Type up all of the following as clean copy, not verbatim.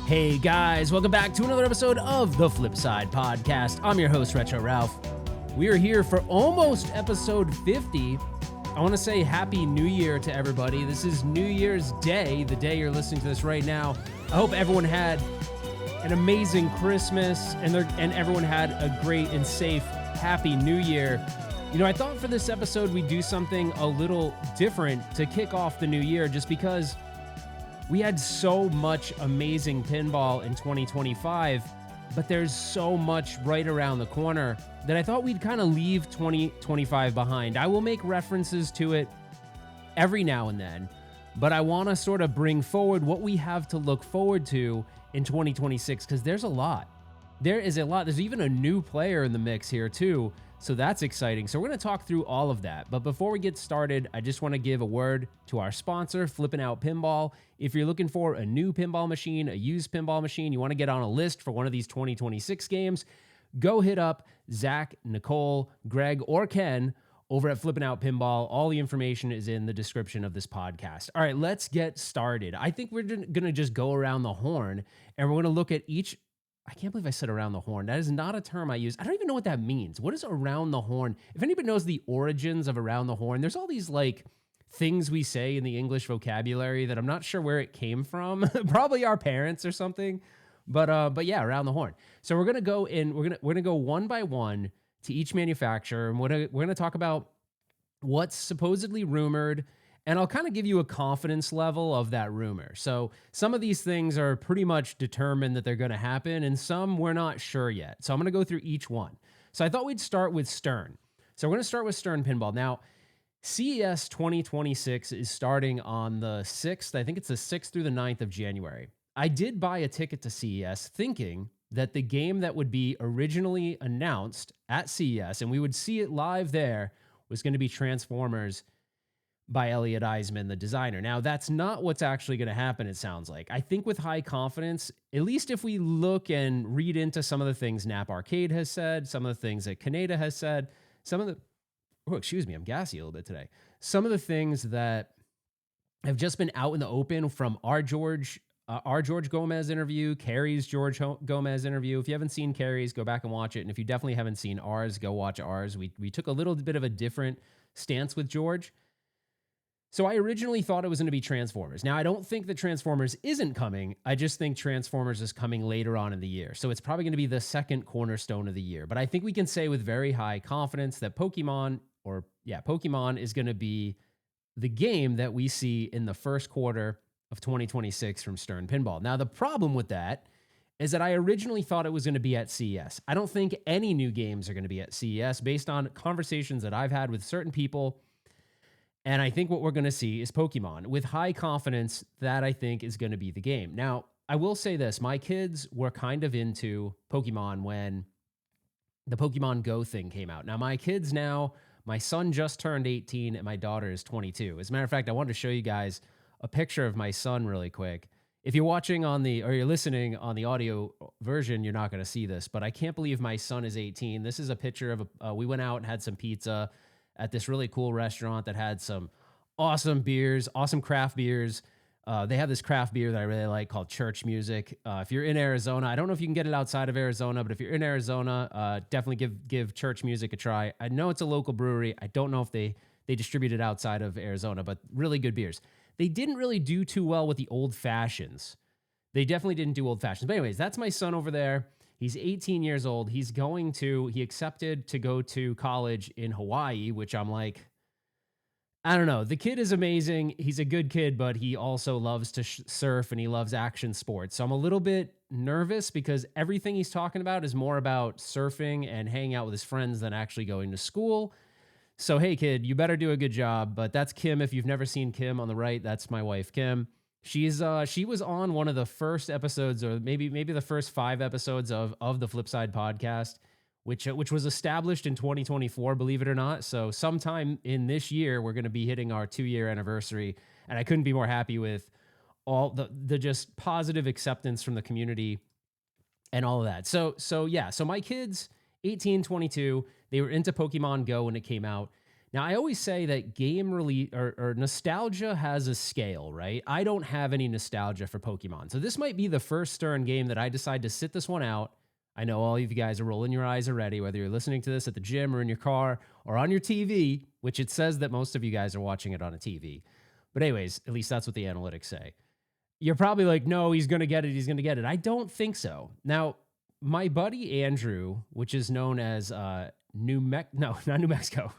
Hey guys, welcome back to another episode of the Flipside podcast. I'm your host, Retro Ralph. We are here for almost episode 50. I want to say Happy New Year to everybody. This is New Year's Day, the day you're listening to this right now. I hope everyone had an amazing Christmas and everyone had a great and safe Happy New Year. You know, I thought for this episode we'd do something a little different to kick off the new year just because we had so much amazing pinball in 2025, but there's so much right around the corner that I thought we'd kind of leave 2025 behind. I will make references to it every now and then, but I want to sort of bring forward what we have to look forward to in 2026 because there's a lot. There is a lot. There's even a new player in the mix here too. So that's exciting. So we're going to talk through all of that. But before we get started, I just want to give a word to our sponsor, Flipping Out Pinball. If you're looking for a new pinball machine, a used pinball machine, you want to get on a list for one of these 2026 games, go hit up Zach, Nicole, Greg, or Ken over at Flipping Out Pinball. All the information is in the description of this podcast. All right, let's get started. I think we're going to just go around the horn and we're going to look at each. I can't believe I said around the horn. That is not a term I use. I don't even know what that means. What is around the horn? If anybody knows the origins of around the horn, there's all these like things we say in the English vocabulary that I'm not sure where it came from. Probably our parents or something. But yeah, around the horn. So we're gonna go in. We're gonna go one by one to each manufacturer, and we're gonna talk about what's supposedly rumored. And I'll kind of give you a confidence level of that rumor. So some of these things are pretty much determined that they're going to happen, and some we're not sure yet. So I'm going to go through each one. So I thought we'd start with Stern. So we're going to start with Stern Pinball. Now, CES 2026 is starting on the 6th. I think it's the 6th through the 9th of January. I did buy a ticket to CES thinking that the game that would be originally announced at CES, and we would see it live there, was going to be Transformers by Elliot Eisman, the designer. Now, that's not what's actually going to happen, it sounds like. I think with high confidence, at least if we look and read into some of the things Nap Arcade has said, some of the things that Kaneda has said, some of the... Oh, excuse me, I'm gassy a little bit today. Some of the things that have just been out in the open from our George Gomez interview, Carrie's George Gomez interview. If you haven't seen Carrie's, go back and watch it. And if you definitely haven't seen ours, go watch ours. We took a little bit of a different stance with George. So I originally thought it was going to be Transformers. Now, I don't think that Transformers isn't coming. I just think Transformers is coming later on in the year. So it's probably going to be the second cornerstone of the year. But I think we can say with very high confidence that Pokemon is going to be the game that we see in the first quarter of 2026 from Stern Pinball. Now, the problem with that is that I originally thought it was going to be at CES. I don't think any new games are going to be at CES based on conversations that I've had with certain people. And I think what we're going to see is Pokemon. With high confidence, that I think is going to be the game. Now, I will say this. My kids were kind of into Pokemon when the Pokemon Go thing came out. Now, my kids now, my son just turned 18 and my daughter is 22. As a matter of fact, I wanted to show you guys a picture of my son really quick. If you're watching or you're listening on the audio version, you're not going to see this. But I can't believe my son is 18. This is a picture of we went out and had some pizza at this really cool restaurant that had some awesome beers, awesome craft beers. They have this craft beer that I really like called Church Music. If you're in Arizona, I don't know if you can get it outside of Arizona, but if you're in Arizona, definitely give Church Music a try. I know it's a local brewery. I don't know if they distribute it outside of Arizona, but really good beers. They didn't really do too well with the old fashions. They definitely didn't do old fashions. But anyways, that's my son over there. He's 18 years old. He accepted to go to college in Hawaii, which I'm like, I don't know. The kid is amazing. He's a good kid, but he also loves to surf and he loves action sports. So I'm a little bit nervous because everything he's talking about is more about surfing and hanging out with his friends than actually going to school. So, hey, kid, you better do a good job. But that's Kim. If you've never seen Kim on the right, that's my wife, Kim. She was on one of the first episodes, or maybe the first 5 episodes of the Flipside podcast, which was established in 2024, believe it or not. So sometime in this year, we're going to be hitting our 2-year anniversary, and I couldn't be more happy with all the just positive acceptance from the community and all of that. So my kids, 18, 22, they were into Pokemon Go when it came out. Now, I always say that game release or nostalgia has a scale, right? I don't have any nostalgia for Pokemon. So this might be the first Stern game that I decide to sit this one out. I know all of you guys are rolling your eyes already, whether you're listening to this at the gym or in your car or on your TV, which it says that most of you guys are watching it on a TV. But anyways, at least that's what the analytics say. You're probably like, no, he's going to get it. He's going to get it. I don't think so. Now, my buddy Andrew, which is known as not New Mexico,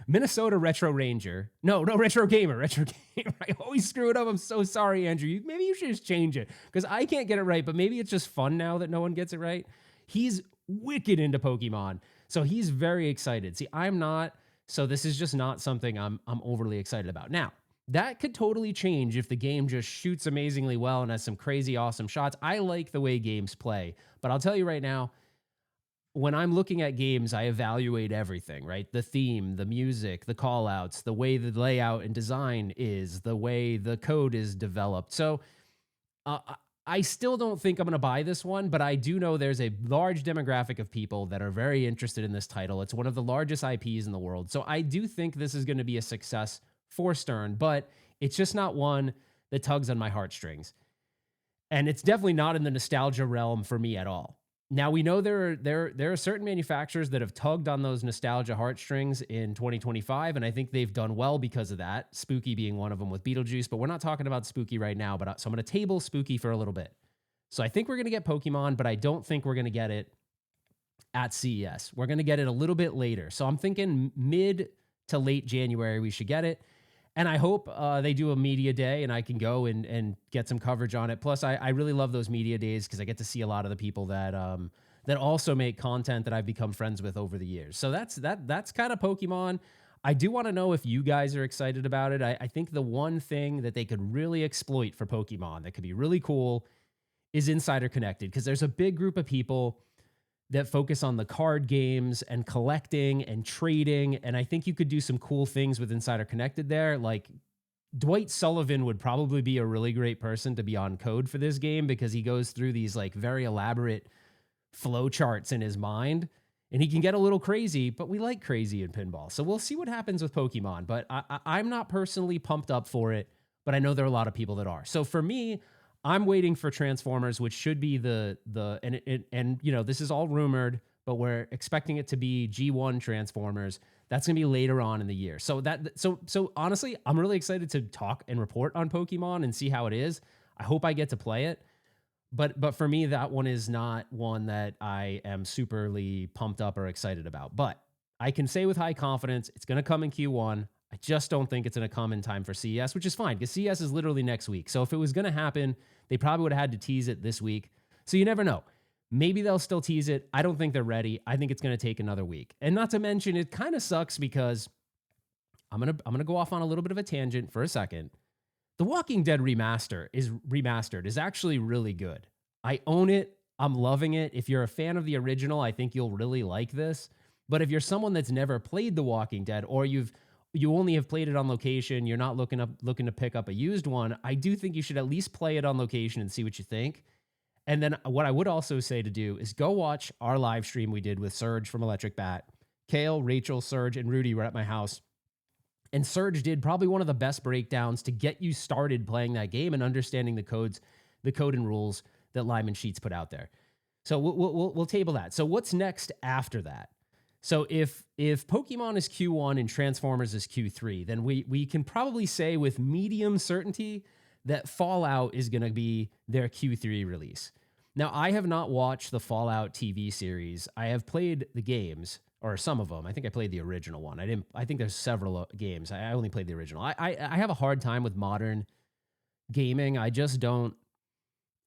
Minnesota Retro Ranger. No, Retro Gamer. I always screw it up. I'm so sorry, Andrew. Maybe you should just change it because I can't get it right, but maybe it's just fun now that no one gets it right. He's wicked into Pokemon, so he's very excited. See, I'm not, so this is just not something I'm overly excited about. Now, that could totally change if the game just shoots amazingly well and has some crazy awesome shots. I like the way games play, but I'll tell you right now, when I'm looking at games, I evaluate everything, right? The theme, the music, the callouts, the way the layout and design is, the way the code is developed. So I still don't think I'm going to buy this one, but I do know there's a large demographic of people that are very interested in this title. It's one of the largest IPs in the world. So I do think this is going to be a success for Stern, but it's just not one that tugs on my heartstrings. And it's definitely not in the nostalgia realm for me at all. Now, we know there are certain manufacturers that have tugged on those nostalgia heartstrings in 2025, and I think they've done well because of that, Spooky being one of them with Beetlejuice, but we're not talking about Spooky right now, so I'm going to table Spooky for a little bit. So I think we're going to get Pokemon, but I don't think we're going to get it at CES. We're going to get it a little bit later. So I'm thinking mid to late January we should get it. And I hope they do a media day and I can go and get some coverage on it. Plus, I really love those media days because I get to see a lot of the people that also make content that I've become friends with over the years. So that's kind of Pokemon. I do want to know if you guys are excited about it. I think the one thing that they could really exploit for Pokemon that could be really cool is Insider Connected, because there's a big group of people that focus on the card games and collecting and trading. And I think you could do some cool things with Insider Connected there. Like Dwight Sullivan would probably be a really great person to be on code for this game because he goes through these like very elaborate flow charts in his mind and he can get a little crazy, but we like crazy in pinball. So we'll see what happens with Pokemon, but I'm not personally pumped up for it, but I know there are a lot of people that are. So for me, I'm waiting for Transformers, which should be and you know, this is all rumored, but we're expecting it to be G1 Transformers. That's going to be later on in the year. So honestly, I'm really excited to talk and report on Pokemon and see how it is. I hope I get to play it. But for me, that one is not one that I am superly pumped up or excited about. But I can say with high confidence, it's going to come in Q1. I just don't think it's going to come in time for CES, which is fine because CES is literally next week. So if it was going to happen, they probably would have had to tease it this week. So you never know. Maybe they'll still tease it. I don't think they're ready. I think it's going to take another week. And not to mention, it kind of sucks because I'm going to go off on a little bit of a tangent for a second. The Walking Dead remastered is actually really good. I own it. I'm loving it. If you're a fan of the original, I think you'll really like this. But if you're someone that's never played The Walking Dead or you only have played it on location, you're not looking to pick up a used one, I do think you should at least play it on location and see what you think. And then what I would also say to do is go watch our live stream we did with Serge from Electric Bat. Kale, Rachel, Serge, and Rudy were at my house. And Serge did probably one of the best breakdowns to get you started playing that game and understanding the code and rules that Lyman Sheets put out there. So we'll table that. So what's next after that? So if Pokemon is Q1 and Transformers is Q3, then we can probably say with medium certainty that Fallout is going to be their Q3 release. Now, I have not watched the Fallout TV series. I have played the games, or some of them. I think I played the original one. I think there's several games. I only played the original. I have a hard time with modern gaming. I just don't.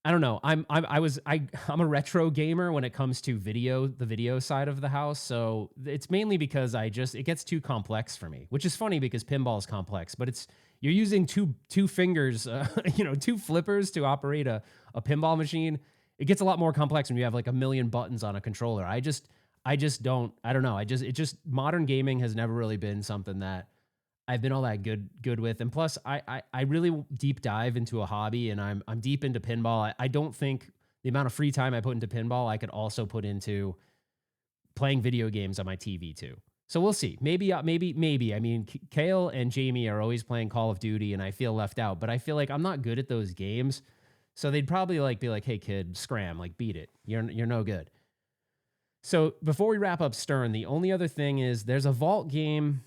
I don't know. I'm a retro gamer when it comes to the video side of the house. So it's mainly because it gets too complex for me, which is funny because pinball is complex, but you're using two fingers, two flippers to operate a pinball machine. It gets a lot more complex when you have like a million buttons on a controller. I don't know. Modern gaming has never really been something that I've been all that good with. And plus I really deep dive into a hobby and I'm deep into pinball. I don't think the amount of free time I put into pinball, I could also put into playing video games on my TV too. So we'll see. Maybe. I mean, Kale and Jamie are always playing Call of Duty, and I feel left out. But I feel like I'm not good at those games, so they'd probably like be like, "Hey, kid, scram, like beat it. You're no good." So before we wrap up Stern, the only other thing is there's a Vault game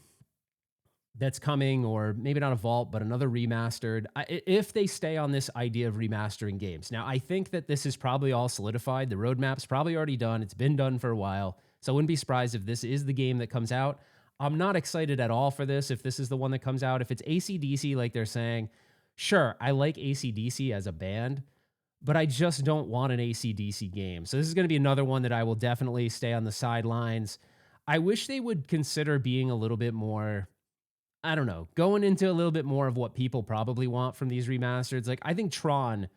that's coming, or maybe not a Vault, but another remastered. If they stay on this idea of remastering games. Now, I think that this is probably all solidified. The roadmap's probably already done. It's been done for a while. So I wouldn't be surprised if this is the game that comes out. I'm not excited at all for this if this is the one that comes out. If it's AC/DC like they're saying, sure, I like AC/DC as a band, but I just don't want an AC/DC game. So this is going to be another one that I will definitely stay on the sidelines. I wish they would consider being a little bit more, I don't know, going into a little bit more of what people probably want from these remasters. Like, I think Tron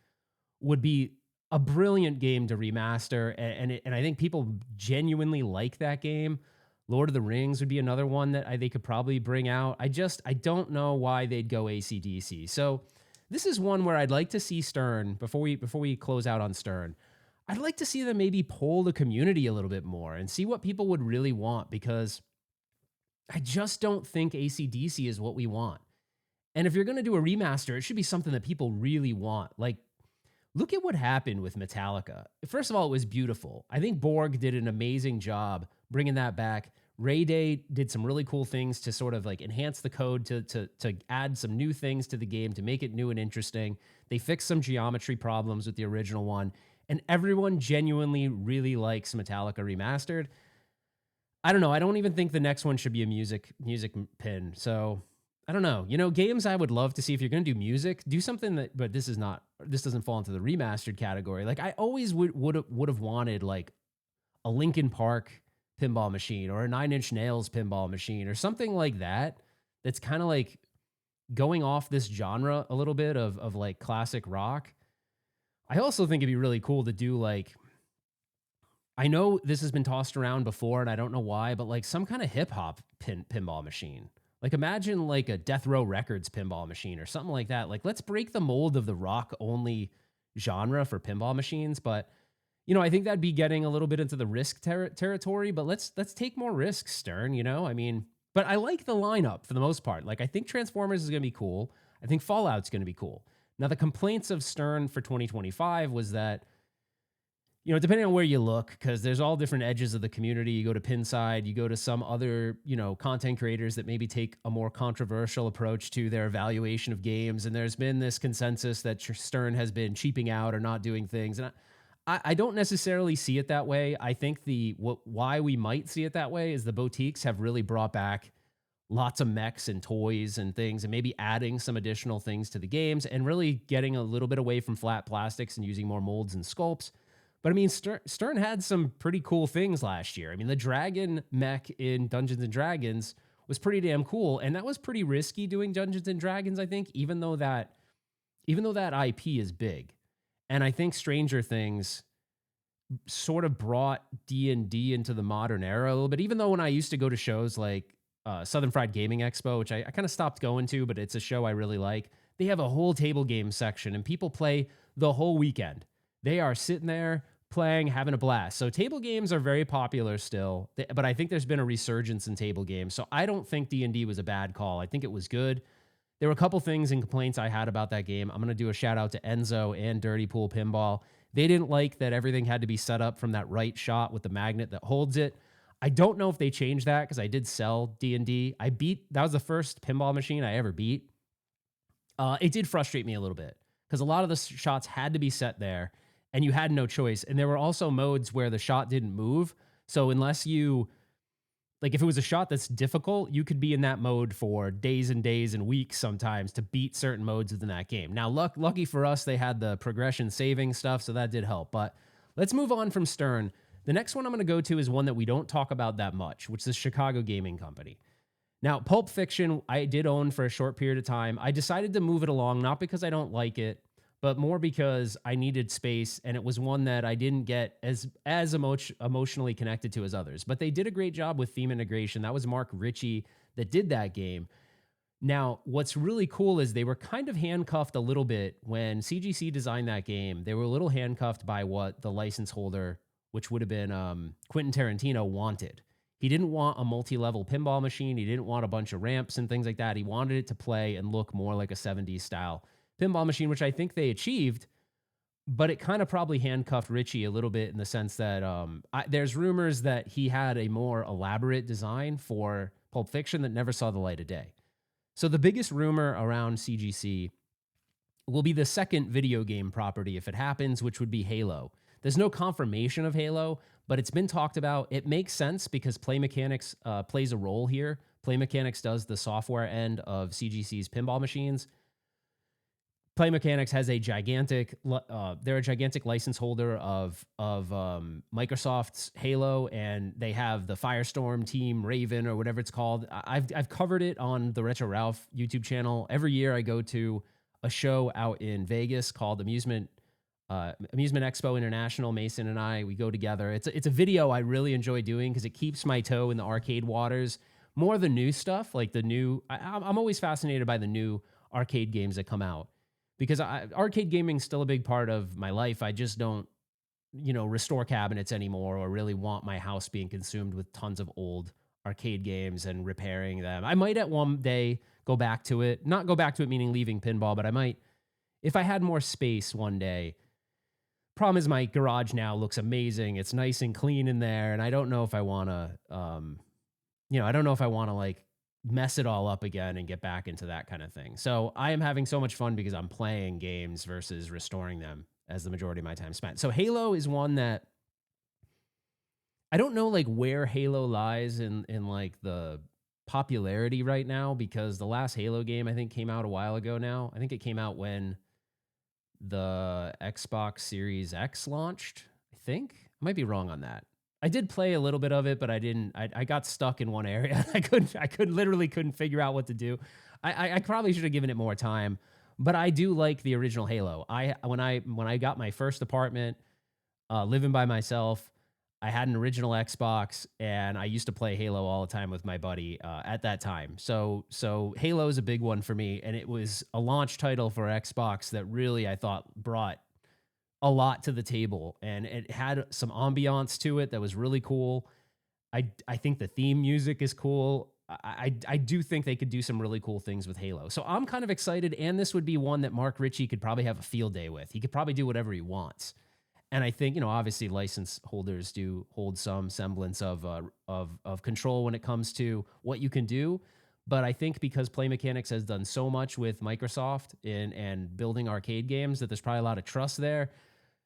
would be a brilliant game to remaster, and I think people genuinely like that game. Lord of the Rings would be another one that they could probably bring out. I don't know why they'd go AC/DC. So this is one where I'd like to see Stern, before we close out on Stern, I'd like to see them maybe poll the community a little bit more and see what people would really want, because I just don't think AC/DC is what we want. And if you're going to do a remaster, it should be something that people really want. Like, look at what happened with Metallica. First of all, it was beautiful. I think Borg did an amazing job bringing that back. Ray Day did some really cool things to sort of like enhance the code, to add some new things to the game, to make it new and interesting. They fixed some geometry problems with the original one, and everyone genuinely really likes Metallica Remastered. I don't know. I don't even think the next one should be a music pin. So I don't know. Games I would love to see, if you're going to do music, do something that, but this doesn't fall into the remastered category. Like, I always would have wanted like a Linkin Park pinball machine, or a Nine Inch Nails pinball machine, or something like that. That's kind of like going off this genre a little bit of like classic rock. I also think it'd be really cool to do like, I know this has been tossed around before and I don't know why, but like some kind of hip hop pinball machine. Like, imagine like a Death Row Records pinball machine or something like that. Like, let's break the mold of the rock only genre for pinball machines. But, I think that'd be getting a little bit into the risk territory, but let's take more risks, Stern, I mean, but I like the lineup for the most part. Like, I think Transformers is going to be cool. I think Fallout's going to be cool. Now, the complaints of Stern for 2025 was that, depending on where you look, because there's all different edges of the community. You go to Pinside, you go to some other, content creators that maybe take a more controversial approach to their evaluation of games. And there's been this consensus that Stern has been cheaping out or not doing things. And I don't necessarily see it that way. I think why we might see it that way is the boutiques have really brought back lots of mechs and toys and things, and maybe adding some additional things to the games, and really getting a little bit away from flat plastics and using more molds and sculpts. But I mean, Stern had some pretty cool things last year. I mean, the dragon mech in Dungeons and Dragons was pretty damn cool, and that was pretty risky doing Dungeons and Dragons, I think, even though that IP is big. And I think Stranger Things sort of brought D&D into the modern era a little bit, even though when I used to go to shows like Southern Fried Gaming Expo, which I kind of stopped going to, but it's a show I really like. They have a whole table game section, and people play the whole weekend. They are sitting there playing, having a blast. So table games are very popular still, but I think there's been a resurgence in table games. So I don't think D&D was a bad call. I think it was good. There were a couple things and complaints I had about that game. I'm going to do a shout out to Enzo and Dirty Pool Pinball. They didn't like that everything had to be set up from that right shot with the magnet that holds it. I don't know if they changed that, because I did sell D&D. That was the first pinball machine I ever beat. It did frustrate me a little bit, because a lot of the shots had to be set there, and you had no choice. And there were also modes where the shot didn't move. So unless if it was a shot that's difficult, you could be in that mode for days and days and weeks sometimes to beat certain modes within that game. Now, lucky for us, they had the progression saving stuff, so that did help. But let's move on from Stern. The next one I'm going to go to is one that we don't talk about that much, which is Chicago Gaming Company. Now, Pulp Fiction, I did own for a short period of time. I decided to move it along, not because I don't like it, but more because I needed space, and it was one that I didn't get as emotionally connected to as others. But they did a great job with theme integration. That was Mark Ritchie that did that game. Now, what's really cool is they were kind of handcuffed a little bit when CGC designed that game. They were a little handcuffed by what the license holder, which would have been Quentin Tarantino, wanted. He didn't want a multi-level pinball machine. He didn't want a bunch of ramps and things like that. He wanted it to play and look more like a 70s style pinball machine, which I think they achieved. But it kind of probably handcuffed Richie a little bit in the sense that there's rumors that he had a more elaborate design for Pulp Fiction that never saw the light of day. So the biggest rumor around CGC will be the second video game property if it happens, which would be Halo. There's no confirmation of Halo, but it's been talked about. It makes sense because Play Mechanics plays a role here. Play Mechanics does the software end of CGC's pinball machines. Play Mechanics has a gigantic, they're a gigantic license holder of Microsoft's Halo, and they have the Firestorm Team Raven or whatever it's called. I've covered it on the Retro Ralph YouTube channel. Every year I go to a show out in Vegas called Amusement Expo International. Mason and we go together. It's a video I really enjoy doing because it keeps my toe in the arcade waters. More the new stuff, like the new. I'm always fascinated by the new arcade games that come out because arcade gaming is still a big part of my life. I just don't, restore cabinets anymore or really want my house being consumed with tons of old arcade games and repairing them. I might at one day go back to it. Not go back to it meaning leaving pinball, but I might, if I had more space one day. Problem is my garage now looks amazing. It's nice and clean in there, and I don't know if I want to, I don't know if I want to like mess it all up again and get back into that kind of thing. So I am having so much fun because I'm playing games versus restoring them as the majority of my time spent. So Halo is one that I don't know like where Halo lies in like the popularity right now, because the last Halo game I think came out a while ago now. I think it came out when the Xbox Series X launched. I might be wrong on that. I did play a little bit of it, but I got stuck in one area. I literally couldn't figure out what to do. I probably should have given it more time, but I do like the original Halo. When I got my first apartment, living by myself, I had an original Xbox, and I used to play Halo all the time with my buddy at that time. So Halo is a big one for me, and it was a launch title for Xbox that really I thought brought a lot to the table, and it had some ambiance to it that was really cool. I think the theme music is cool. I do think they could do some really cool things with Halo. So I'm kind of excited, and this would be one that Mark Ritchie could probably have a field day with. He could probably do whatever he wants. And I think, obviously license holders do hold some semblance of control when it comes to what you can do. But I think because Play Mechanics has done so much with Microsoft and building arcade games that there's probably a lot of trust there.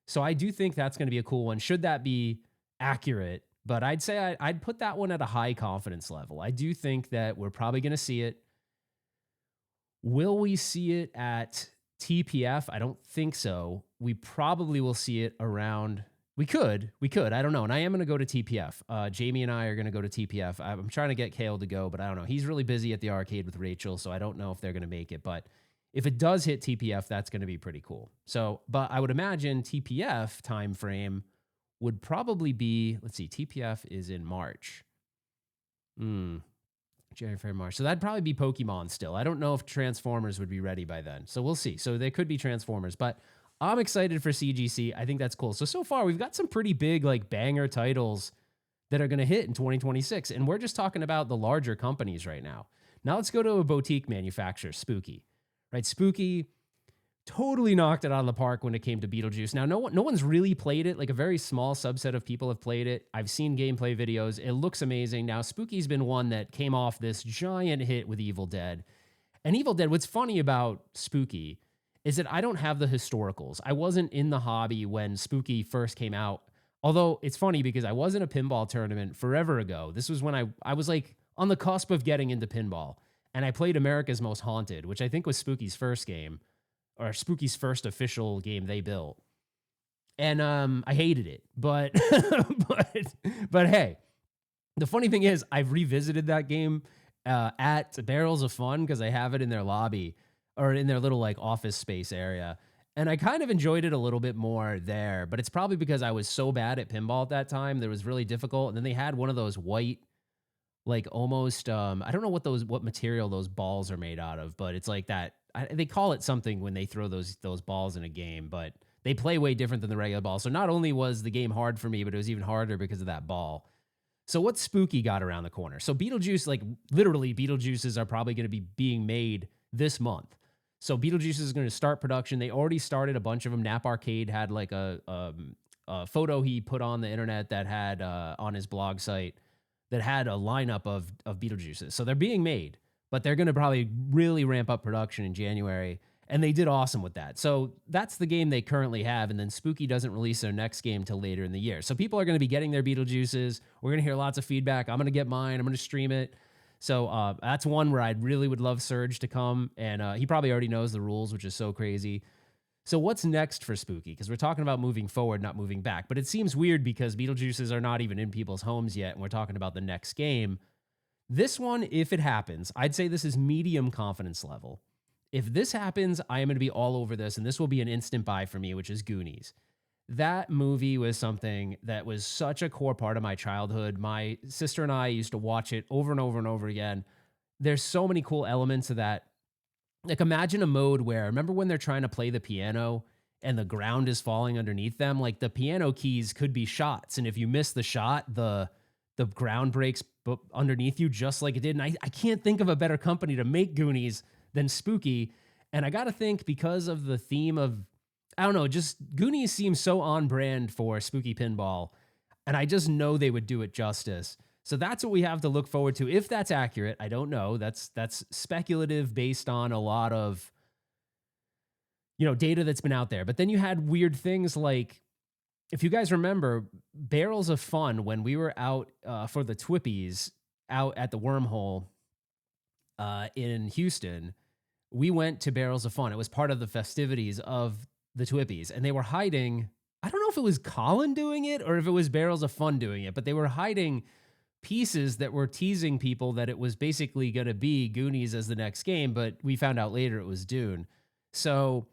So I do think that's going to be a cool one. Should that be accurate? But I'd say I'd put that one at a high confidence level. I do think that we're probably going to see it. Will we see it at TPF? I don't think so. We probably will see it around. We could. I don't know. And I am going to go to TPF. Jamie and I are going to go to TPF. I'm trying to get Kale to go, but I don't know. He's really busy at the arcade with Rachel, so I don't know if they're going to make it. But if it does hit TPF, that's going to be pretty cool. So, but I would imagine TPF time frame would probably be, let's see, TPF is in March. January, February, March. So that'd probably be Pokemon still. I don't know if Transformers would be ready by then. So we'll see. So they could be Transformers, but I'm excited for CGC. I think that's cool. So far we've got some pretty big like banger titles that are going to hit in 2026. And we're just talking about the larger companies right now. Now let's go to a boutique manufacturer, Spooky, right? Spooky totally knocked it out of the park when it came to Beetlejuice. Now, no one's really played it. Like a very small subset of people have played it. I've seen gameplay videos. It looks amazing. Now, Spooky's been one that came off this giant hit with Evil Dead. And Evil Dead, what's funny about Spooky is that I don't have the historicals. I wasn't in the hobby when Spooky first came out. Although it's funny because I was in a pinball tournament forever ago. This was when I was like on the cusp of getting into pinball. And I played America's Most Haunted, which I think was Spooky's first game, or Spooky's first official game they built. And I hated it. But but hey, the funny thing is I've revisited that game at Barrels of Fun because I have it in their lobby or in their little like office space area. And I kind of enjoyed it a little bit more there, but it's probably because I was so bad at pinball at that time that it was really difficult. And then they had one of those white, like almost, I don't know what material those balls are made out of, but it's like that. They call it something when they throw those balls in a game, but they play way different than the regular ball. So not only was the game hard for me, but it was even harder because of that ball. So what's spooky got around the corner? So Beetlejuice, like literally Beetlejuices are probably going to be being made this month. So Beetlejuice is going to start production. They already started a bunch of them. Nap Arcade had like a photo he put on the internet that had on his blog site that had a lineup of Beetlejuices. So they're being made, but they're going to probably really ramp up production in January. And they did awesome with that. So that's the game they currently have. And then Spooky doesn't release their next game till later in the year. So people are going to be getting their Beetlejuices. We're going to hear lots of feedback. I'm going to get mine. I'm going to stream it. So that's one where I really would love Surge to come. And he probably already knows the rules, which is so crazy. So what's next for Spooky? Because we're talking about moving forward, not moving back. But it seems weird because Beetlejuices are not even in people's homes yet. And we're talking about the next game. This one, if it happens, I'd say this is medium confidence level. If this happens, I am going to be all over this, and this will be an instant buy for me, which is Goonies. That movie was something that was such a core part of my childhood. My sister and I used to watch it over and over and over again. There's so many cool elements of that. Like imagine a mode where, remember when they're trying to play the piano and the ground is falling underneath them? Like the piano keys could be shots, and if you miss the shot, the ground breaks underneath you just like it did. And I can't think of a better company to make Goonies than Spooky. And I got to think because of the theme of, I don't know, just Goonies seems so on brand for Spooky Pinball. And I just know they would do it justice. So that's what we have to look forward to. If that's accurate, I don't know. That's speculative based on a lot of, data that's been out there. But then you had weird things like, if you guys remember, Barrels of Fun, when we were out for the Twippies out at the Wormhole in Houston, we went to Barrels of Fun. It was part of the festivities of the Twippies, and they were hiding. I don't know if it was Colin doing it or if it was Barrels of Fun doing it, but they were hiding pieces that were teasing people that it was basically going to be Goonies as the next game, but we found out later it was Dune. So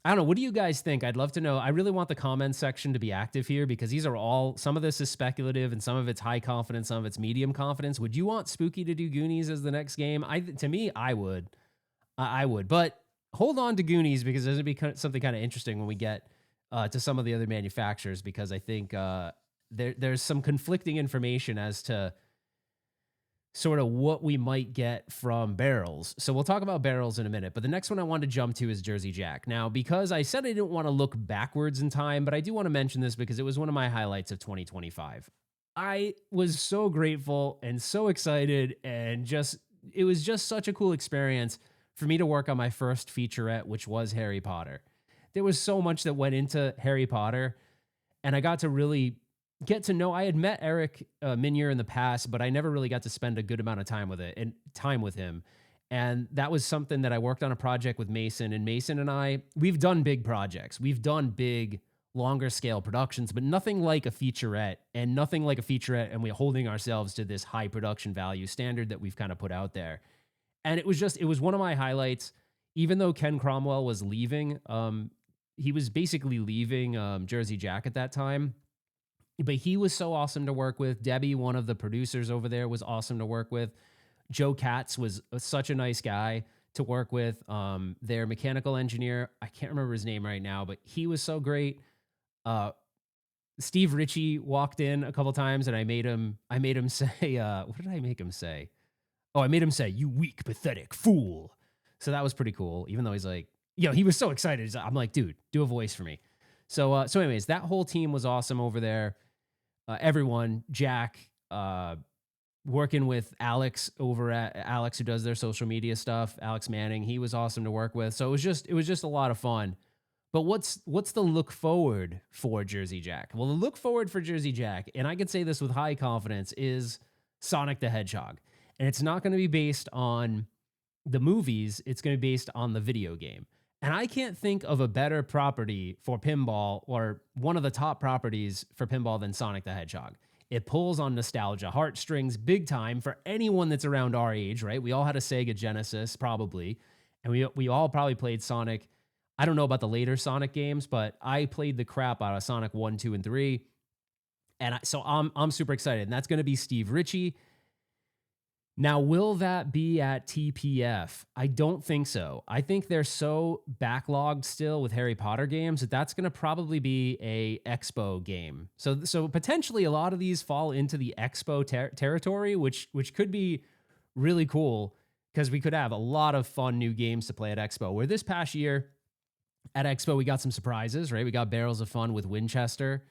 I don't know. What do you guys think? I'd love to know. I really want the comments section to be active here because these are all, some of this is speculative and some of it's high confidence, some of it's medium confidence. Would you want Spooky to do Goonies as the next game? To me, I would. I would. But hold on to Goonies because there's going to be something kind of interesting when we get to some of the other manufacturers because I think there's some conflicting information as to sort of what we might get from Barrels. So we'll talk about Barrels in a minute, but the next one I wanted to jump to is Jersey Jack. Now, because I said I didn't want to look backwards in time, but I do want to mention this because it was one of my highlights of 2025. I was so grateful and so excited and it was just such a cool experience for me to work on my first featurette, which was Harry Potter. There was so much that went into Harry Potter, and I got to really get to know. I had met Eric Minier in the past, but I never really got to spend a good amount of time with him. And that was something that I worked on a project with Mason, and Mason and I, we've done big projects. We've done big, longer scale productions, but nothing like a featurette and we're holding ourselves to this high production value standard that we've kind of put out there. And it was one of my highlights, even though Ken Cromwell was leaving, he was basically leaving Jersey Jack at that time. But he was so awesome to work with. Debbie, one of the producers over there, was awesome to work with. Joe Katz was such a nice guy to work with. Their mechanical engineer, I can't remember his name right now, but he was so great. Steve Ritchie walked in a couple times, and I made him say, what did I make him say? Oh, I made him say, "You weak, pathetic fool." So that was pretty cool, even though he's like, he was so excited. I'm like, dude, do a voice for me. So anyways, that whole team was awesome over there. Everyone, Jack, working with Alex over at Alex, who does their social media stuff, Alex Manning, he was awesome to work with. So it was just a lot of fun. But what's the look forward for Jersey Jack? Well, the look forward for Jersey Jack, and I can say this with high confidence, is Sonic the Hedgehog. And it's not going to be based on the movies. It's going to be based on the video game. And I can't think of a better property for pinball, or one of the top properties for pinball, than Sonic the Hedgehog. It pulls on nostalgia heartstrings big time for anyone that's around our age, right? We all had a Sega Genesis, probably. And we all probably played Sonic. I don't know about the later Sonic games, but I played the crap out of Sonic 1, 2, and 3. And so I'm super excited. And that's going to be Steve Ritchie. Now, will that be at TPF? I don't think so. I think they're so backlogged still with Harry Potter games that that's going to probably be a Expo game. So potentially a lot of these fall into the Expo territory, which could be really cool because we could have a lot of fun new games to play at Expo. Where this past year at Expo we got some surprises, right? We got Barrels of Fun with Winchester,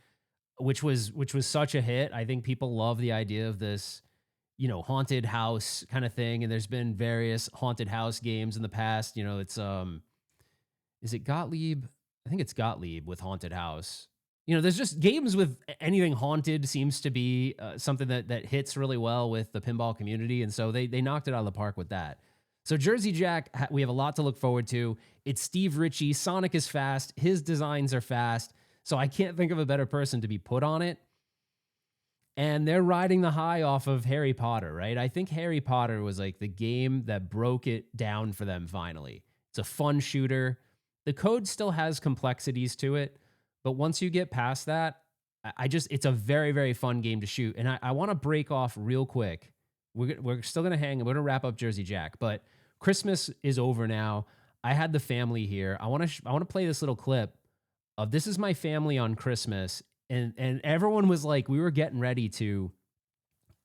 which was such a hit. I think people love the idea of this, haunted house kind of thing. And there's been various haunted house games in the past. It's is it Gottlieb? I think it's Gottlieb with haunted house. There's just games with anything haunted seems to be something that hits really well with the pinball community. And so they knocked it out of the park with that. So Jersey Jack, we have a lot to look forward to. It's Steve Ritchie. Sonic is fast. His designs are fast. So I can't think of a better person to be put on it. And they're riding the high off of Harry Potter, right? I think Harry Potter was like the game that broke it down for them finally. It's a fun shooter. The code still has complexities to it, but once you get past that, it's a very, very fun game to shoot. And I want to break off real quick. We're still going to hang and we're going to wrap up Jersey Jack, but Christmas is over now. I had the family here. I want to play this little clip of this is my family on Christmas. And everyone was like, we were getting ready to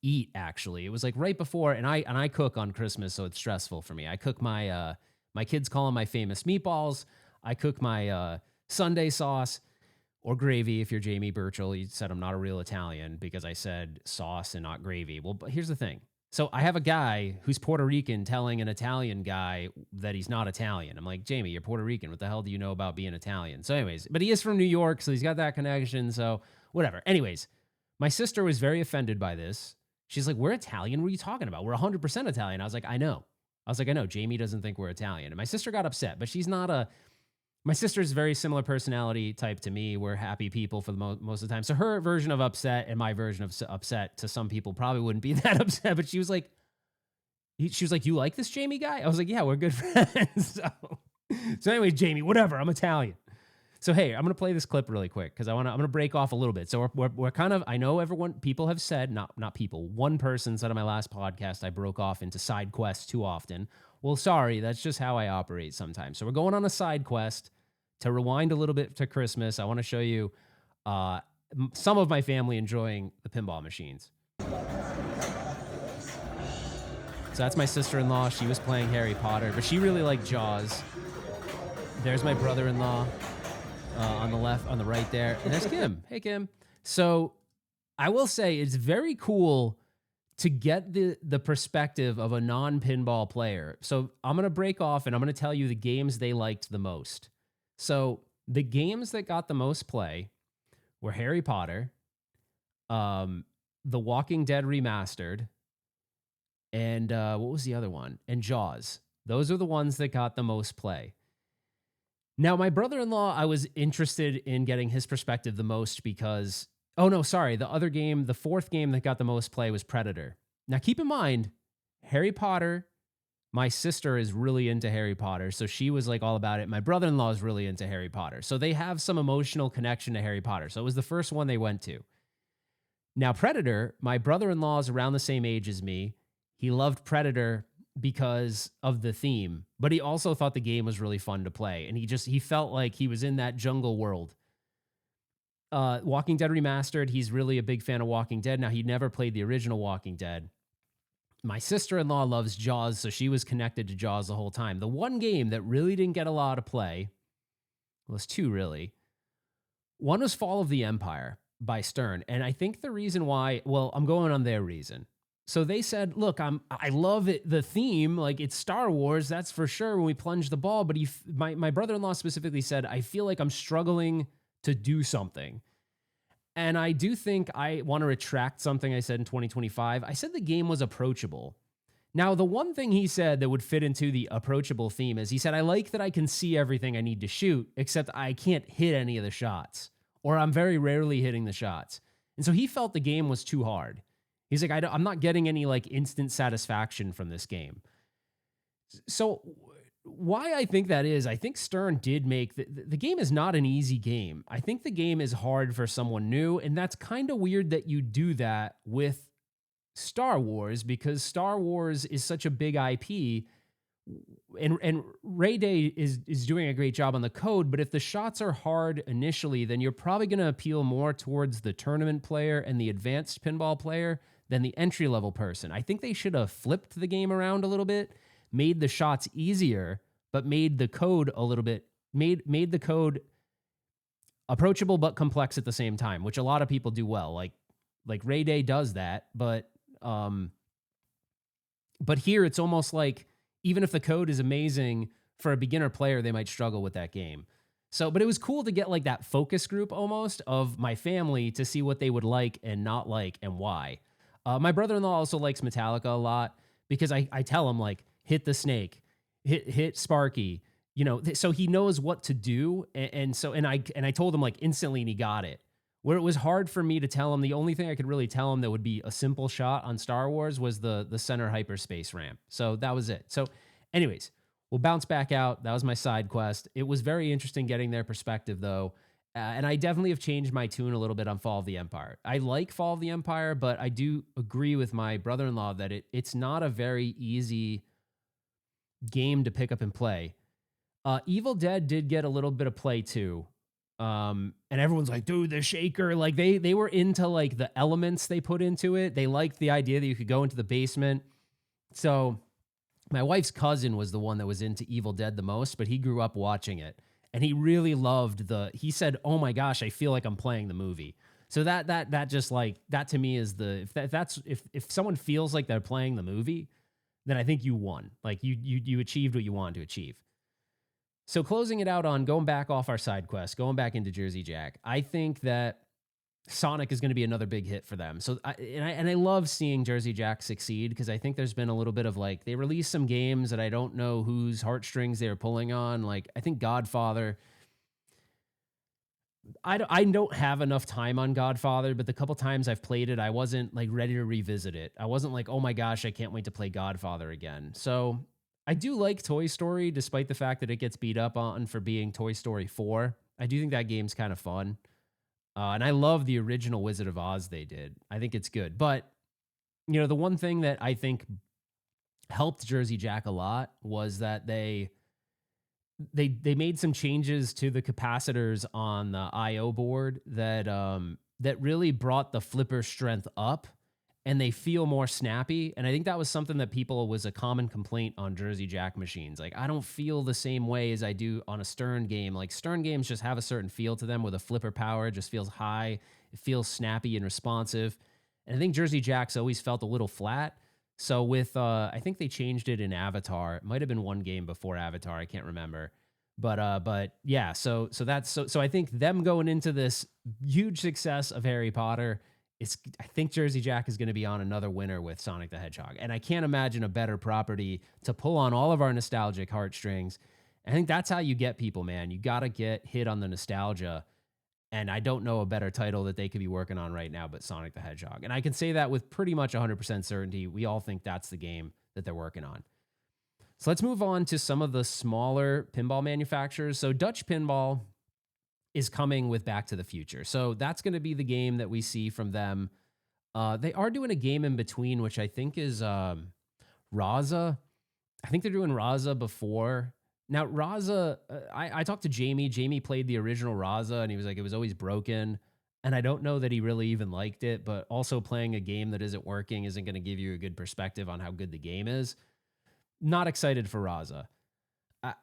eat, actually. It was like right before, and I cook on Christmas, so it's stressful for me. I cook my kids call them my famous meatballs. I cook my Sunday sauce or gravy. If you're Jamie Burchell, you said I'm not a real Italian because I said sauce and not gravy. Well, but here's the thing. So I have a guy who's Puerto Rican telling an Italian guy that he's not Italian. I'm like, Jamie, you're Puerto Rican. What the hell do you know about being Italian? So anyways, but he is from New York, so he's got that connection. So whatever. Anyways, my sister was very offended by this. She's like, we're Italian? What are you talking about? We're 100% Italian. I know. Jamie doesn't think we're Italian. And my sister got upset, but she's not my sister's very similar personality type to me. We're happy people for the most of the time. So her version of upset and my version of upset to some people probably wouldn't be that upset, but she was like, you like this Jamie guy? I was like, yeah, we're good friends. So anyway, Jamie, whatever, I'm Italian. So, hey, I'm going to play this clip really quick because I'm going to break off a little bit. So we're kind of, I know people have said, not people, one person said on my last podcast, I broke off into side quests too often. Well, sorry, that's just how I operate sometimes. So we're going on a side quest to rewind a little bit to Christmas. I want to show you some of my family enjoying the pinball machines. So that's my sister-in-law. She was playing Harry Potter, but she really liked Jaws. There's my brother-in-law on the right there. And there's Kim. Hey, Kim. So I will say it's very cool to get the perspective of a non-pinball player. So I'm going to break off and I'm going to tell you the games they liked the most. So the games that got the most play were Harry Potter, The Walking Dead Remastered, and what was the other one? And Jaws. Those are the ones that got the most play. Now, my brother-in-law, I was interested in getting his perspective the most because, the other game, the fourth game that got the most play was Predator. Now, keep in mind, Harry Potter, my sister is really into Harry Potter, so she was like all about it. My brother-in-law is really into Harry Potter, so they have some emotional connection to Harry Potter. So it was the first one they went to. Now, Predator, my brother-in-law is around the same age as me. He loved Predator because of the theme, but he also thought the game was really fun to play, and he felt like he was in that jungle world. Walking Dead Remastered, he's really a big fan of Walking Dead. Now, he never played the original Walking Dead. My sister-in-law loves Jaws, so she was connected to Jaws the whole time. The one game that really didn't get a lot of play, well, it's two really. One was Fall of the Empire by Stern, and I think the reason why, well, I'm going on their reason. So they said, look, I love it, the theme, like it's Star Wars, that's for sure when we plunge the ball, but my brother-in-law specifically said, I feel like I'm struggling to do something. And I do think I want to retract something I said in 2025. I said the game was approachable. Now, the one thing he said that would fit into the approachable theme is he said, I like that I can see everything I need to shoot, except I can't hit any of the shots, or I'm very rarely hitting the shots. And so he felt the game was too hard. He's like, I'm not getting any like instant satisfaction from this game. So why I think that is, I think Stern did make the game is not an easy game. I think the game is hard for someone new, and that's kind of weird that you do that with Star Wars, because Star Wars is such a big IP, and Ray Day is doing a great job on the code, but if the shots are hard initially, then you're probably going to appeal more towards the tournament player and the advanced pinball player than the entry level person. I think they should have flipped the game around a little bit, made the shots easier, but made the code a little bit made the code approachable but complex at the same time, which a lot of people do well. Like Ray Day does that, but here it's almost like even if the code is amazing for a beginner player, they might struggle with that game. So, but it was cool to get like that focus group almost of my family to see what they would like and not like and why. My brother-in-law also likes Metallica a lot because I tell him like, hit the snake, hit Sparky, you know, so he knows what to do. And I told him like instantly and he got it. Where it was hard for me to tell him, the only thing I could really tell him that would be a simple shot on Star Wars was the center hyperspace ramp. So that was it. So anyways, we'll bounce back out. That was my side quest. It was very interesting getting their perspective though. And I definitely have changed my tune a little bit on Fall of the Empire. I like Fall of the Empire, but I do agree with my brother-in-law that it's not a very easy game to pick up and play. Evil Dead did get a little bit of play too. And everyone's like, dude, the shaker, like they were into like the elements they put into it. They liked the idea that you could go into the basement. So my wife's cousin was the one that was into Evil Dead the most, but he grew up watching it and he really loved he said, oh my gosh, I feel like I'm playing the movie. So that just like, that to me is if someone feels like they're playing the movie, then I think you won. Like you achieved what you wanted to achieve. So closing it out on going back off our side quest, going back into Jersey Jack, I think that Sonic is going to be another big hit for them. So I love seeing Jersey Jack succeed because I think there's been a little bit of like, they released some games that I don't know whose heartstrings they were pulling on. Like I think Godfather, I don't have enough time on Godfather, but the couple times I've played it, I wasn't like ready to revisit it. I wasn't like, oh my gosh, I can't wait to play Godfather again. So I do like Toy Story, despite the fact that it gets beat up on for being Toy Story 4. I do think that game's kind of fun. And I love the original Wizard of Oz they did. I think it's good. But, you know, the one thing that I think helped Jersey Jack a lot was that they made some changes to the capacitors on the I/O board that really brought the flipper strength up. And they feel more snappy. And I think that was something that was a common complaint on Jersey Jack machines. Like, I don't feel the same way as I do on a Stern game. Like, Stern games just have a certain feel to them where the flipper power just feels high. It feels snappy and responsive. And I think Jersey Jack's always felt a little flat. So with, I think they changed it in Avatar. It might have been one game before Avatar. I can't remember. But yeah, so I think them going into this huge success of Harry Potter, I think Jersey Jack is going to be on another winner with Sonic the Hedgehog. And I can't imagine a better property to pull on all of our nostalgic heartstrings. I think that's how you get people, man. You got to get hit on the nostalgia. And I don't know a better title that they could be working on right now but Sonic the Hedgehog. And I can say that with pretty much 100% certainty. We all think that's the game that they're working on. So let's move on to some of the smaller pinball manufacturers. So Dutch Pinball is coming with Back to the Future. So that's going to be the game that we see from them. They are doing a game in between, which I think is Raza. I think they're doing Raza before. Now, Raza, I talked to Jamie. Jamie played the original Raza, and he was like, it was always broken. And I don't know that he really even liked it, but also playing a game that isn't working isn't going to give you a good perspective on how good the game is. Not excited for Raza.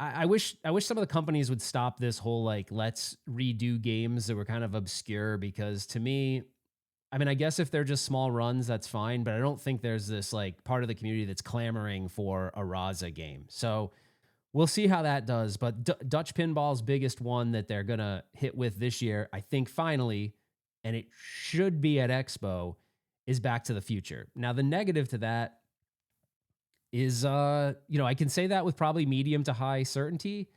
I wish some of the companies would stop this whole like let's redo games that were kind of obscure, because to me, I mean, I guess if they're just small runs, that's fine, but I don't think there's this like part of the community that's clamoring for a Raza game. So we'll see how that does. But Dutch Pinball's biggest one that they're gonna hit with this year, I think finally, and it should be at Expo, is Back to the Future. Now the negative to that is, I can say that with probably medium to high certainty,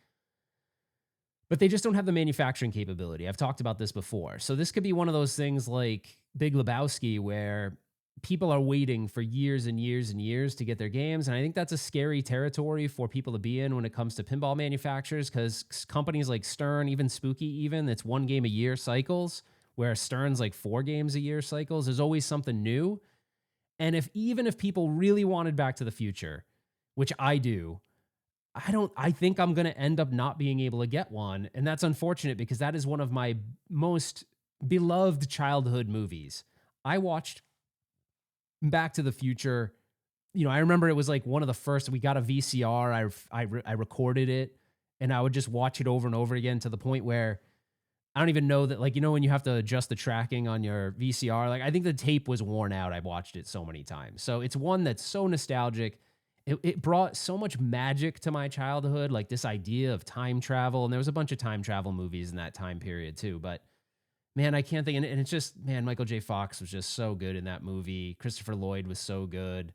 but they just don't have the manufacturing capability. I've talked about this before. So this could be one of those things like Big Lebowski, where people are waiting for years and years and years to get their games. And I think that's a scary territory for people to be in when it comes to pinball manufacturers, because companies like Stern, even Spooky, it's one game a year cycles, where Stern's like 4 games a year cycles. There's always something new. And even if people really wanted Back to the Future, which I do, I think I'm going to end up not being able to get one. And that's unfortunate because that is one of my most beloved childhood movies. I watched Back to the Future. I remember it was like one of the first, we got a VCR. I recorded it and I would just watch it over and over again to the point where I don't even know that, like, when you have to adjust the tracking on your VCR, like, I think the tape was worn out. I watched it so many times. So it's one that's so nostalgic. It brought so much magic to my childhood, like this idea of time travel. And there was a bunch of time travel movies in that time period too. But man, I can't think. And it's just, man, Michael J. Fox was just so good in that movie. Christopher Lloyd was so good.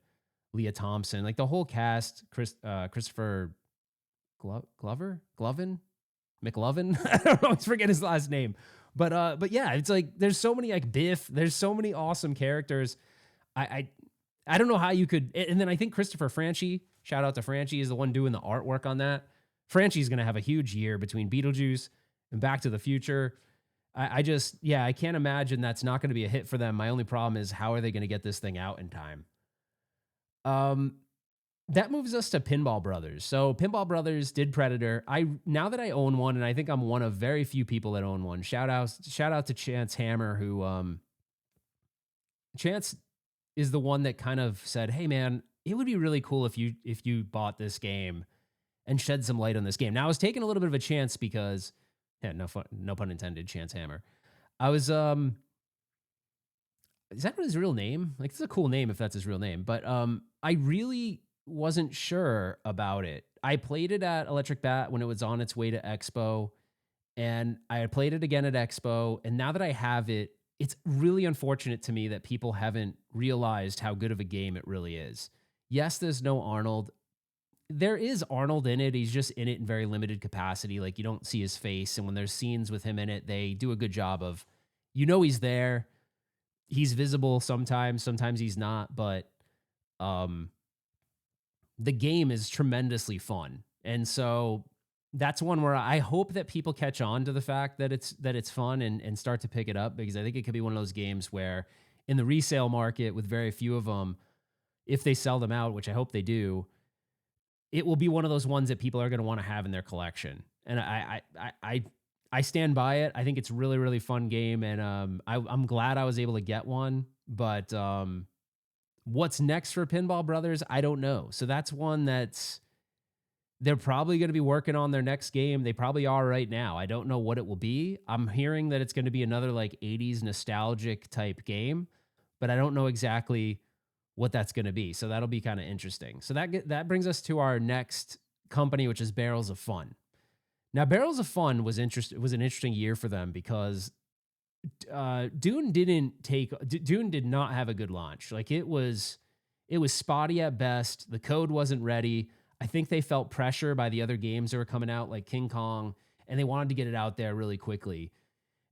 Leah Thompson, like the whole cast, Christopher Glovin? McLovin. I always forget his last name, but yeah, it's like there's so many, like Biff. There's so many awesome characters. I don't know how you could. And then I think Christopher Franchi. Shout out to Franchi, is the one doing the artwork on that. Franchi's going to have a huge year between Beetlejuice and Back to the Future. I can't imagine that's not going to be a hit for them. My only problem is how are they going to get this thing out in time? That moves us to Pinball Brothers. So Pinball Brothers did Predator. Now that I own one, and I think I'm one of very few people that own one. Shout out to Chance Hammer, who Chance is the one that kind of said, "Hey man, it would be really cool if you bought this game and shed some light on this game." Now I was taking a little bit of a chance because, no pun intended, Chance Hammer. I was is that his real name? Like, it's a cool name if that's his real name, but I really wasn't sure about it. I played it at Electric Bat when it was on its way to Expo, and I had played it again at Expo. And now that I have it, it's really unfortunate to me that people haven't realized how good of a game it really is. Yes, there's no Arnold. There is Arnold in it. He's just in it in very limited capacity. Like, you don't see his face. And when there's scenes with him in it, they do a good job of, he's there. He's visible sometimes he's not, but the game is tremendously fun. And so that's one where I hope that people catch on to the fact that it's fun and start to pick it up, because I think it could be one of those games where in the resale market with very few of them, if they sell them out, which I hope they do, it will be one of those ones that people are going to want to have in their collection. And I stand by it. I think it's really, really fun game. And I'm glad I was able to get one, but what's next for Pinball Brothers, I don't know. So that's one they're probably going to be working on their next game. They probably are right now. I don't know what it will be. I'm hearing that it's going to be another like 80s nostalgic type game, but I don't know exactly what that's going to be. So that'll be kind of interesting. So that brings us to our next company, which is Barrels of Fun. Now, Barrels of Fun was an interesting year for them because Dune did not have a good launch. Like, it was spotty at best. The code wasn't ready. I think they felt pressure by the other games that were coming out, like King Kong, and they wanted to get it out there really quickly.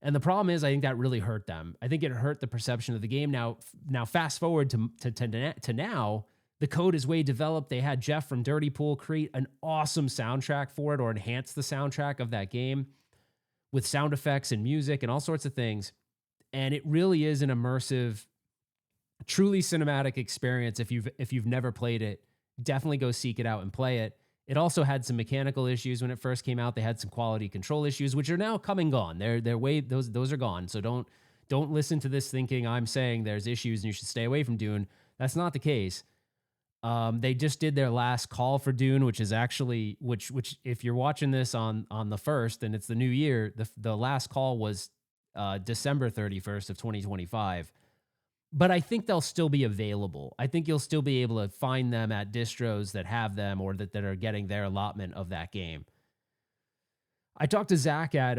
And the problem is, I think that really hurt them. I think it hurt the perception of the game. Now fast forward to now, the code is way developed. They had Jeff from Dirty Pool create an awesome soundtrack for it, or enhance the soundtrack of that game with sound effects and music and all sorts of things. And it really is an immersive, truly cinematic experience. If you've never played it, definitely go seek it out and play it. It also had some mechanical issues when it first came out. They had some quality control issues, which are now come and gone. They're way, those are gone. So don't listen to this thinking I'm saying there's issues and you should stay away from Dune. That's not the case. They just did their last call for Dune, which is actually, which if you're watching this on the 1st and it's the new year, the last call was December 31st of 2025. But I think they'll still be available. I think you'll still be able to find them at distros that have them, or that are getting their allotment of that game. I talked to Zach at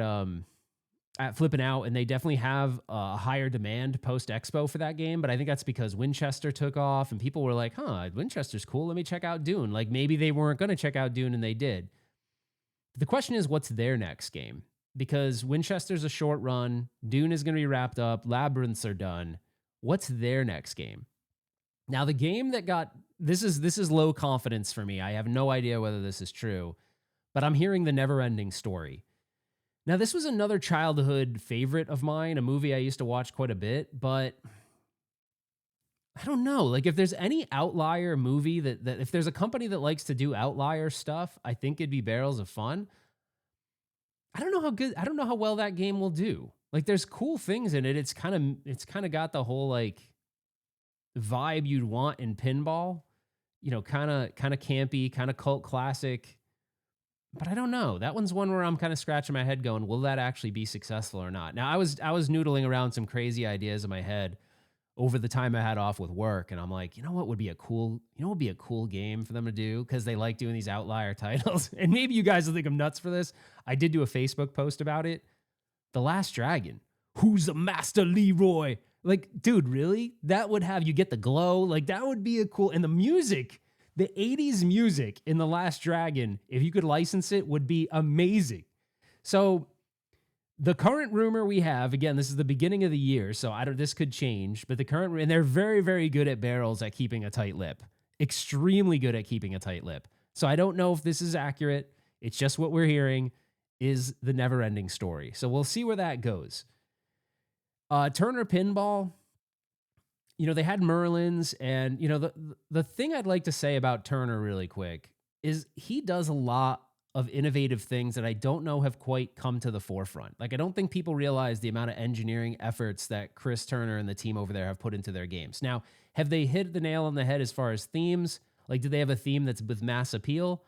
Flipping Out, and they definitely have a higher demand post-Expo for that game, but I think that's because Winchester took off, and people were like, Winchester's cool, let me check out Dune. Like, maybe they weren't going to check out Dune, and they did. But the question is, what's their next game? Because Winchester's a short run, Dune is going to be wrapped up, Labyrinths are done. What's their next game? Now, the game that got... This is low confidence for me. I have no idea whether this is true, but I'm hearing The Neverending Story. Now, this was another childhood favorite of mine, a movie I used to watch quite a bit, but I don't know. Like if there's any outlier movie that if there's a company that likes to do outlier stuff, I think it'd be Barrels of Fun. I don't know how well that game will do. Like there's cool things in it. It's kind of got the whole like vibe you'd want in pinball, kind of campy, kind of cult classic. But I don't know. That one's one where I'm kind of scratching my head going, will that actually be successful or not? Now I was noodling around some crazy ideas in my head over the time I had off with work, and I'm like, what would be a cool game for them to do, because they like doing these outlier titles. And maybe you guys will think I'm nuts for this. I did do a Facebook post about it. The Last Dragon. Who's the Master Leroy? Like, dude, really? That would have you get the glow. Like, that would be a cool. And the music, the 80s music in The Last Dragon, if you could license it, would be amazing. So the current rumor we have, again, this is the beginning of the year, so this could change, but and they're very, very good at Barrels at keeping a tight lip. Extremely good at keeping a tight lip. So I don't know if this is accurate. It's just what we're hearing is the never-ending story. So we'll see where that goes. Turner Pinball, they had Merlin's, and the thing I'd like to say about Turner really quick is he does a lot of innovative things that I don't know have quite come to the forefront. Like, I don't think people realize the amount of engineering efforts that Chris Turner and the team over there have put into their games. Now, have they hit the nail on the head as far as themes? Like, do they have a theme that's with mass appeal?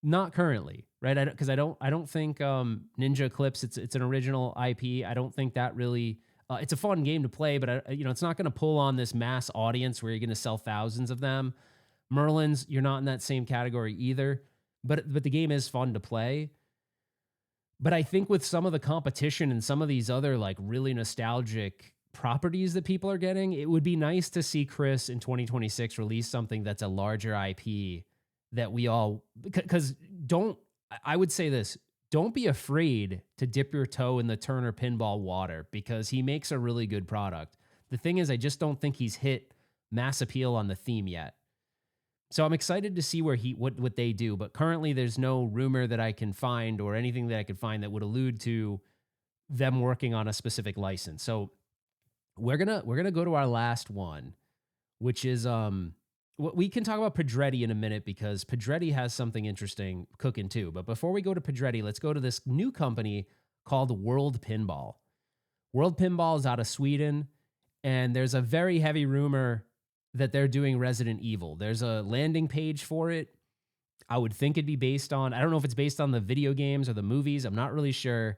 Not currently, right? Because I don't think Ninja Eclipse, it's an original IP. I don't think that really. It's a fun game to play, but it's not going to pull on this mass audience where you're going to sell thousands of them. Merlin's, you're not in that same category either. But the game is fun to play. But I think with some of the competition and some of these other like really nostalgic properties that people are getting, it would be nice to see Chris in 2026 release something that's a larger IP that we all, because I would say this, don't be afraid to dip your toe in the Turner Pinball water, because he makes a really good product. The thing is, I just don't think he's hit mass appeal on the theme yet. So I'm excited to see what they do, but currently there's no rumor that I can find or anything that I could find that would allude to them working on a specific license. So we're gonna go to our last one, which is we can talk about Pedretti in a minute, because Pedretti has something interesting cooking too. But before we go to Pedretti, let's go to this new company called World Pinball. World Pinball is out of Sweden, and there's a very heavy rumor that they're doing Resident Evil. There's a landing page for it. I would think it'd be based on, I don't know if it's based on the video games or the movies. I'm not really sure.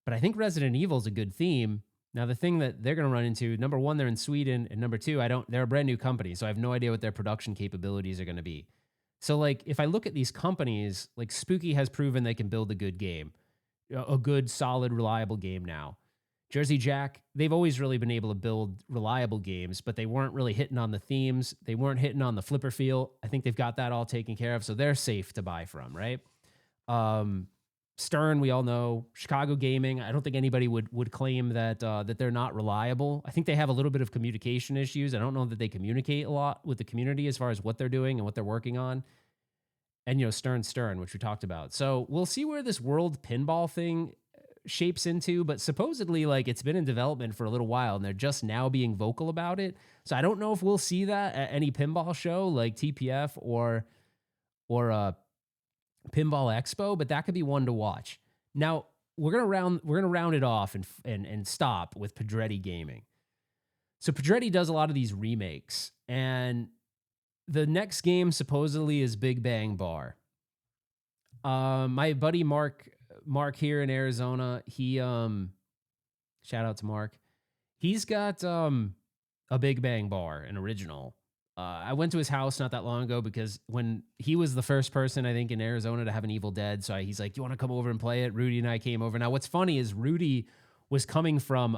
But I think Resident Evil is a good theme. Now, the thing that they're going to run into, number one, they're in Sweden. And number two, they're a brand new company. So I have no idea what their production capabilities are going to be. So like, if I look at these companies, like Spooky has proven they can build a good game, a good, solid, reliable game now. Jersey Jack, they've always really been able to build reliable games, but they weren't really hitting on the themes. They weren't hitting on the flipper feel. I think they've got that all taken care of, so they're safe to buy from, right? Stern, we all know. Chicago Gaming, I don't think anybody would claim that they're not reliable. I think they have a little bit of communication issues. I don't know that they communicate a lot with the community as far as what they're doing and what they're working on. And, Stern, which we talked about. So we'll see where this World Pinball thing shapes into, but supposedly like it's been in development for a little while and they're just now being vocal about it. So I don't know if we'll see that at any pinball show like TPF or Pinball Expo, but that could be one to watch. Now we're gonna round it off and stop with Pedretti Gaming. So Pedretti does a lot of these remakes, and the next game supposedly is Big Bang Bar. My buddy Mark here in Arizona, he shout out to Mark. He's got a Big Bang Bar, an original. I went to his house not that long ago because when he was the first person, I think, in Arizona to have an Evil Dead. So he's like, "Do you want to come over and play it?" Rudy and I came over. Now, what's funny is Rudy was coming from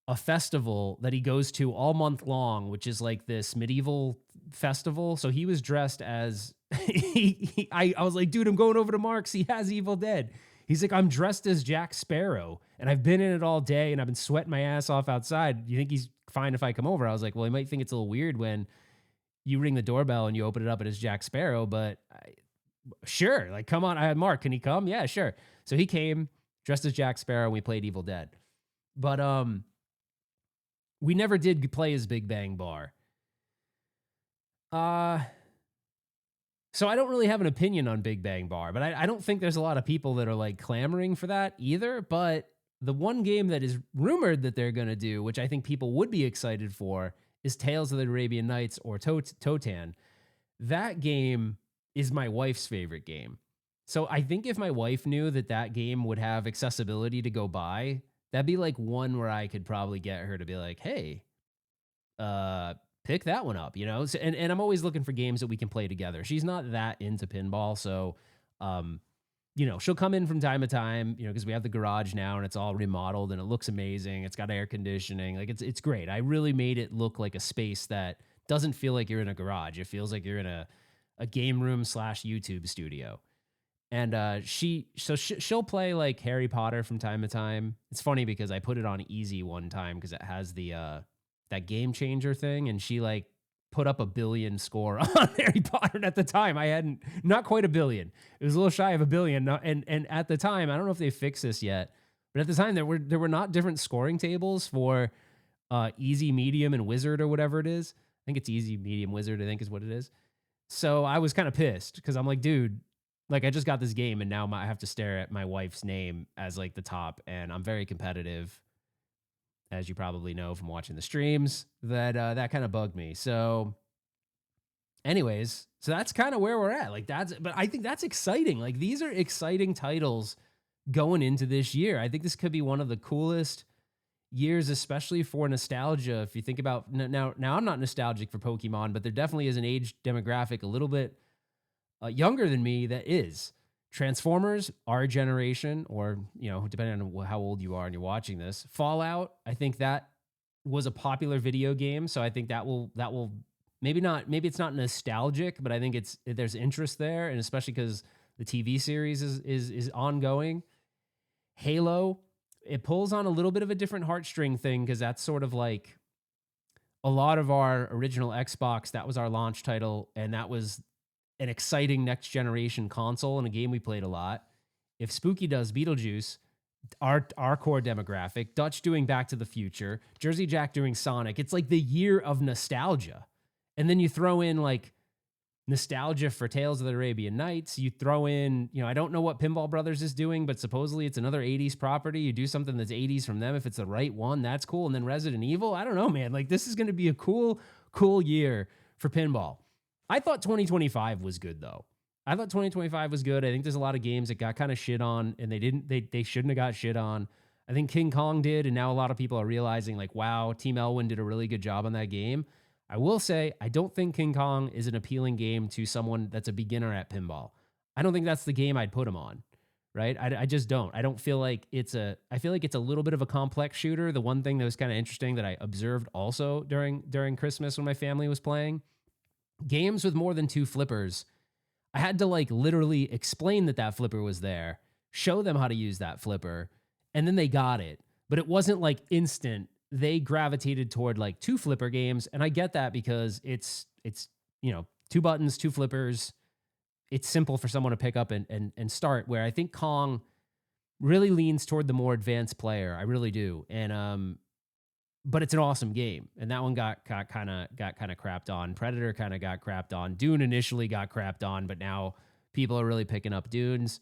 a festival that he goes to all month long, which is like this medieval festival. So he was dressed as I was like, "Dude, I'm going over to Mark's. He has Evil Dead." He's like, "I'm dressed as Jack Sparrow and I've been in it all day and I've been sweating my ass off outside. Do you think he's fine if I come over?" I was like, "Well, he might think it's a little weird when you ring the doorbell and you open it up and it's Jack Sparrow, but sure, like, come on." I had Mark, "Can he come?" "Yeah, sure." So he came dressed as Jack Sparrow and we played Evil Dead. But We never did play as Big Bang Bar. So I don't really have an opinion on Big Bang Bar, but I don't think there's a lot of people that are like clamoring for that either. But the one game that is rumored that they're going to do, which I think people would be excited for, is Tales of the Arabian Nights or Totan. That game is my wife's favorite game. So I think if my wife knew that that game would have accessibility to go buy, that'd be like one where I could probably get her to be like, hey, pick that one up, you know? So, and I'm always looking for games that we can play together. She's not that into pinball, so you know, she'll come in from time to time, you know, because we have the garage now and it's all remodeled and it looks amazing. It's got air conditioning. Like it's great. I really made it look like a space that doesn't feel like you're in a garage. It feels like you're in a game room / YouTube studio. And she'll play like Harry Potter from time to time. It's funny because I put it on easy one time because it has the that game changer thing, and she like put up a billion score on Harry Potter. And at the time, I hadn't, not quite a billion. It was a little shy of a billion. And at the time, I don't know if they fixed this yet, but at the time there were not different scoring tables for easy, medium, and wizard or whatever it is. I think it's easy, medium, wizard, I think is what it is. So I was kind of pissed because I'm like, dude, like I just got this game and now I have to stare at my wife's name as like the top, and I'm very competitive, as you probably know from watching the streams, that kind of bugged me. So anyways, so that's kind of where we're at. Like but I think that's exciting. Like these are exciting titles going into this year. I think this could be one of the coolest years, especially for nostalgia. If you think about now I'm not nostalgic for Pokemon, but there definitely is an age demographic a little bit younger than me that is. Transformers, our generation, or, you know, depending on how old you are and you're watching this. Fallout, I think that was a popular video game, so I think that will maybe it's not nostalgic, but I think there's interest there, and especially because the TV series is ongoing. Halo, it pulls on a little bit of a different heartstring thing because that's sort of like a lot of our original Xbox. That was our launch title, and that was an exciting next generation console and a game we played a lot. If Spooky does Beetlejuice, our core demographic, Dutch doing Back to the Future, Jersey Jack doing Sonic, it's like the year of nostalgia. And then you throw in like nostalgia for Tales of the Arabian Nights. You throw in, you know, I don't know what Pinball Brothers is doing, but supposedly it's another 80s property. You do something that's 80s from them. If it's the right one, that's cool. And then Resident Evil, I don't know, man. Like this is going to be a cool year for pinball. I thought 2025 was good though. I thought 2025 was good. I think there's a lot of games that got kind of shit on and they shouldn't have got shit on. I think King Kong did, and now a lot of people are realizing like, wow, Team Elwyn did a really good job on that game. I will say, I don't think King Kong is an appealing game to someone that's a beginner at pinball. I don't think that's the game I'd put him on, right? I just don't. I don't feel like I feel like it's a little bit of a complex shooter. The one thing that was kind of interesting that I observed also during Christmas when my family was playing, games with more than 2 flippers, I had to like literally explain that flipper was there, show them how to use that flipper, and then they got it. But it wasn't like instant. They gravitated toward like 2 flipper games, and I get that because it's you know, 2 buttons, 2 flippers. It's simple for someone to pick up and start, where I think Kong really leans toward the more advanced player. I really do. And but it's an awesome game, and that one got kind of crapped on. Predator kind of got crapped on. Dune initially got crapped on, but now people are really picking up Dunes.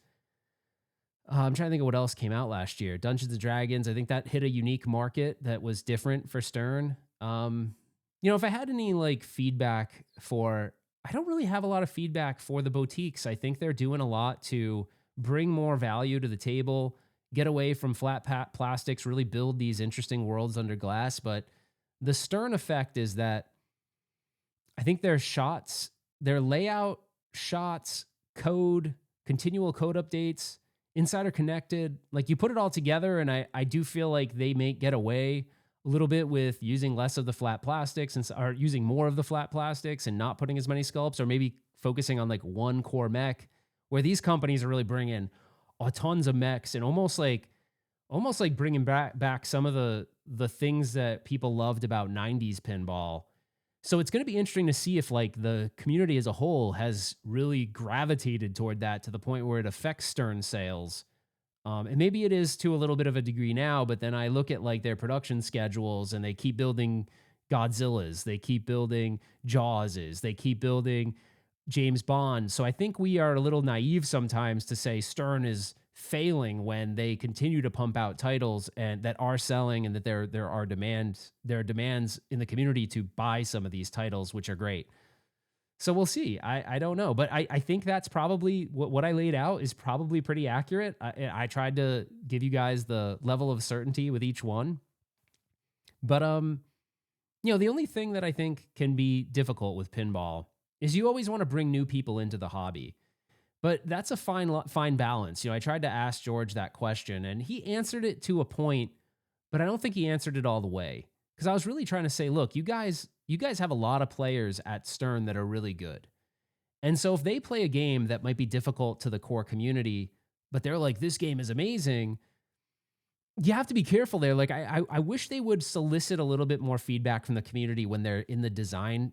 I'm trying to think of what else came out last year. Dungeons and Dragons, I think that hit a unique market that was different for Stern. You know, if I had any like feedback I don't really have a lot of feedback for the boutiques. I think they're doing a lot to bring more value to the table, get away from flat plastics, really build these interesting worlds under glass. But the Stern effect is that I think their shots, their layout, shots, code, continual code updates, Insider Connected, like you put it all together, and I do feel like they may get away a little bit with using less of the flat plastics or using more of the flat plastics and not putting as many sculpts, or maybe focusing on like one core mech, where these companies are really bringing tons of mechs and almost like bringing back some of the things that people loved about 90s pinball. So it's going to be interesting to see if like the community as a whole has really gravitated toward that to the point where it affects Stern sales. And maybe it is to a little bit of a degree now, but then I look at like their production schedules and they keep building Godzillas, they keep building Jawses, they keep building James Bond. So I think we are a little naive sometimes to say Stern is failing when they continue to pump out titles and that are selling, and that there are demands in the community to buy some of these titles, which are great. So we'll see. I don't know, but I think that's probably what I laid out is probably pretty accurate. I tried to give you guys the level of certainty with each one, but the only thing that I think can be difficult with pinball is you always want to bring new people into the hobby, but that's a fine balance. I tried to ask George that question, and he answered it to a point, but I don't think he answered it all the way, because I was really trying to say, look, you guys have a lot of players at Stern that are really good. And so if they play a game that might be difficult to the core community, but they're like, this game is amazing, you have to be careful there. Like, I wish they would solicit a little bit more feedback from the community when they're in the design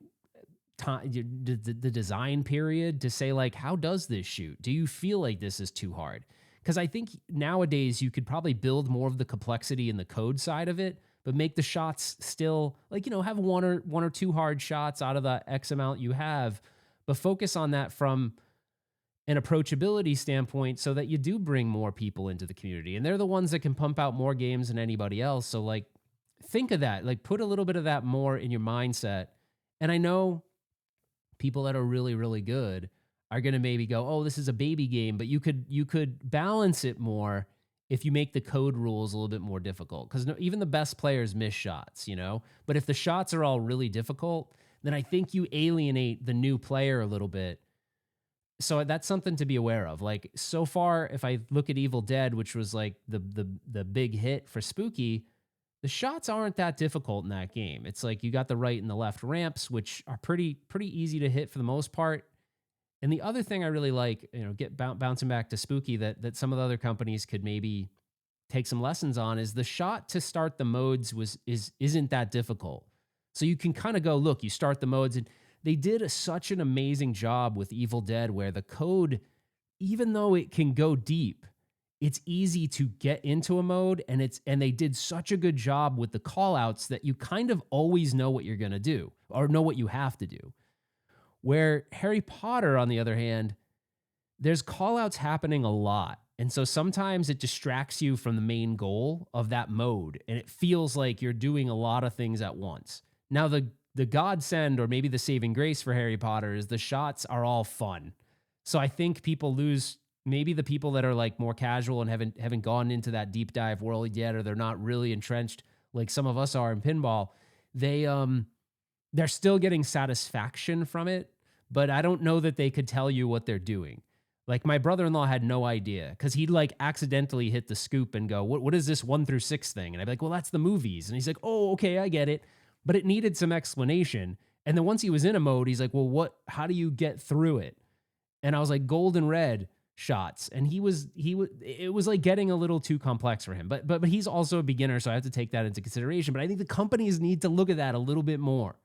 time, the design period, to say like, how does this shoot? Do you feel like this is too hard? Because I think nowadays you could probably build more of the complexity in the code side of it, but make the shots still like, have one or two hard shots out of the X amount you have, but focus on that from an approachability standpoint so that you do bring more people into the community. And they're the ones that can pump out more games than anybody else. So like, think of that, like put a little bit of that more in your mindset. And I know people that are really, really good are going to maybe go, oh, this is a baby game, but you could balance it more if you make the code rules a little bit more difficult. Because even the best players miss shots, But if the shots are all really difficult, then I think you alienate the new player a little bit. So that's something to be aware of. Like, so far, if I look at Evil Dead, which was like the big hit for Spooky, the shots aren't that difficult in that game. It's like you got the right and the left ramps, which are pretty easy to hit for the most part. And the other thing I really like, bouncing back to Spooky, that some of the other companies could maybe take some lessons on, is the shot to start the modes isn't that difficult. So you can kind of go, look, you start the modes, and they did such an amazing job with Evil Dead where the code, even though it can go deep, it's easy to get into a mode, and they did such a good job with the call outs that you kind of always know what you're going to do or know what you have to do. Where Harry Potter, on the other hand, there's call outs happening a lot. And so sometimes it distracts you from the main goal of that mode, and it feels like you're doing a lot of things at once. Now, the godsend, or maybe the saving grace for Harry Potter, is the shots are all fun. So I think people lose, maybe the people that are like more casual and haven't gone into that deep dive world yet, or they're not really entrenched like some of us are in pinball, they're still getting satisfaction from it, but I don't know that they could tell you what they're doing. Like, my brother-in-law had no idea, because he'd like accidentally hit the scoop and go, what is this 1 through 6 thing? And I'd be like, well, that's the movies. And he's like, oh, okay, I get it. But it needed some explanation. And then once he was in a mode, he's like, well, how do you get through it? And I was like, gold and red shots. And it was like getting a little too complex for him. But he's also a beginner, so I have to take that into consideration. But I think the companies need to look at that a little bit more,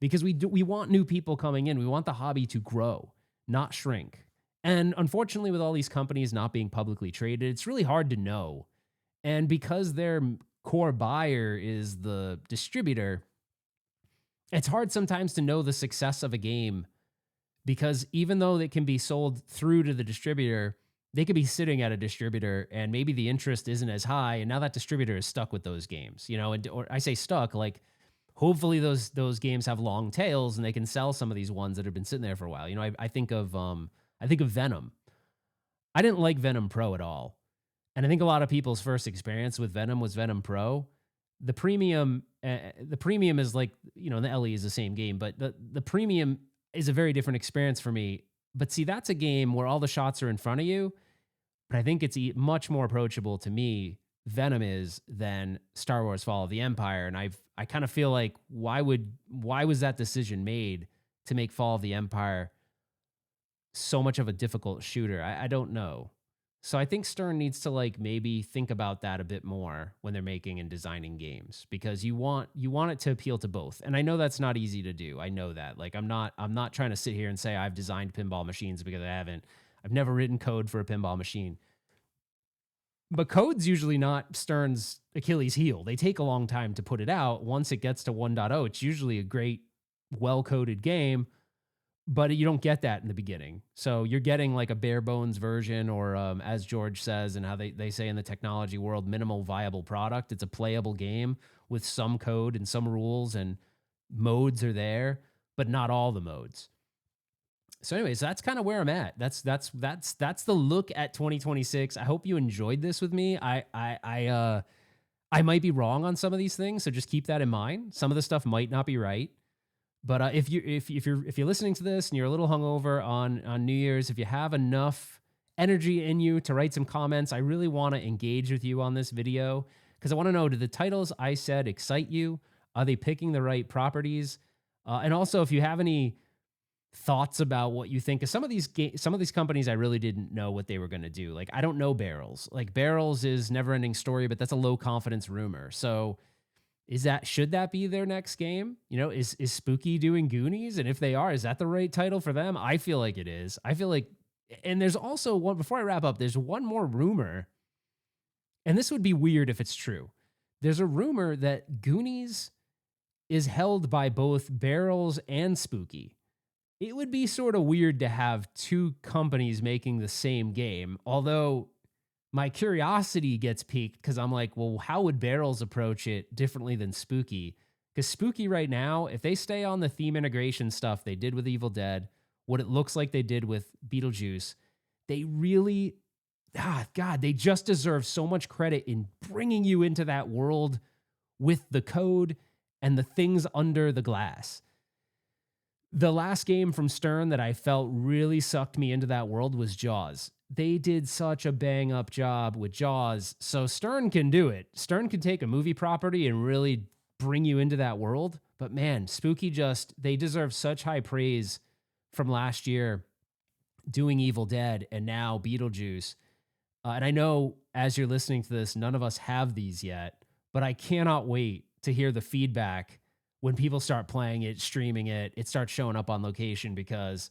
because we want new people coming in. We want the hobby to grow, not shrink. And unfortunately, with all these companies not being publicly traded, it's really hard to know. And because their core buyer is the distributor, it's hard sometimes to know the success of a game, because even though it can be sold through to the distributor, they could be sitting at a distributor and maybe the interest isn't as high. And now that distributor is stuck with those games, or I say stuck, like, hopefully those games have long tails and they can sell some of these ones that have been sitting there for a while. I think of Venom. I didn't like Venom Pro at all. And I think a lot of people's first experience with Venom was Venom Pro. The premium is like, the LE is the same game, but the premium is a very different experience for me. But see, that's a game where all the shots are in front of you, but I think it's much more approachable to me, Venom is, than Star Wars Fall of the Empire. And I kind of feel like, why was that decision made to make Fall of the Empire so much of a difficult shooter? I don't know. So I think Stern needs to like maybe think about that a bit more when they're making and designing games, because you want it to appeal to both. And I know that's not easy to do. I know that. Like, I'm not trying to sit here and say I've designed pinball machines, because I've never written code for a pinball machine. But code's usually not Stern's Achilles heel. They take a long time to put it out. Once it gets to 1.0, it's usually a great, well-coded game, but you don't get that in the beginning. So you're getting like a bare bones version, or as George says and how they say in the technology world, minimal viable product. It's a playable game with some code and some rules, and modes are there, but not all the modes. So anyways, that's kind of where I'm at. That's the look at 2026. I hope you enjoyed this with me. I might be wrong on some of these things, so just keep that in mind. Some of the stuff might not be right. But if you're listening to this and you're a little hungover on New Year's, if you have enough energy in you to write some comments, I really want to engage with you on this video, because I want to know, do the titles I said excite you? Are they picking the right properties? And also, if you have any thoughts about what you think of some of these companies, I really didn't know what they were going to do. Like, I don't know Barrels. Like, Barrels is Never Ending Story, but that's a low confidence rumor. So should that be their next game? You know, is Spooky doing Goonies? And if they are, is that the right title for them? I feel like it is. I feel like, and there's also one, before I wrap up, there's one more rumor, and this would be weird if it's true. There's a rumor that Goonies is held by both Barrels and Spooky. It would be sort of weird to have two companies making the same game, although my curiosity gets piqued because I'm like, well, how would Barrels approach it differently than Spooky? Because Spooky right now, if they stay on the theme integration stuff they did with Evil Dead, what it looks like they did with Beetlejuice, they really, God, they just deserve so much credit in bringing you into that world with the code and the things under the glass. The last game from Stern that I felt really sucked me into that world was Jaws. They did such a bang-up job with Jaws, so Stern can do it. Stern can take a movie property and really bring you into that world, but man, Spooky they deserve such high praise from last year doing Evil Dead and now Beetlejuice. And I know as you're listening to this, none of us have these yet, but I cannot wait to hear the feedback when people start playing it, streaming it, it starts showing up on location, because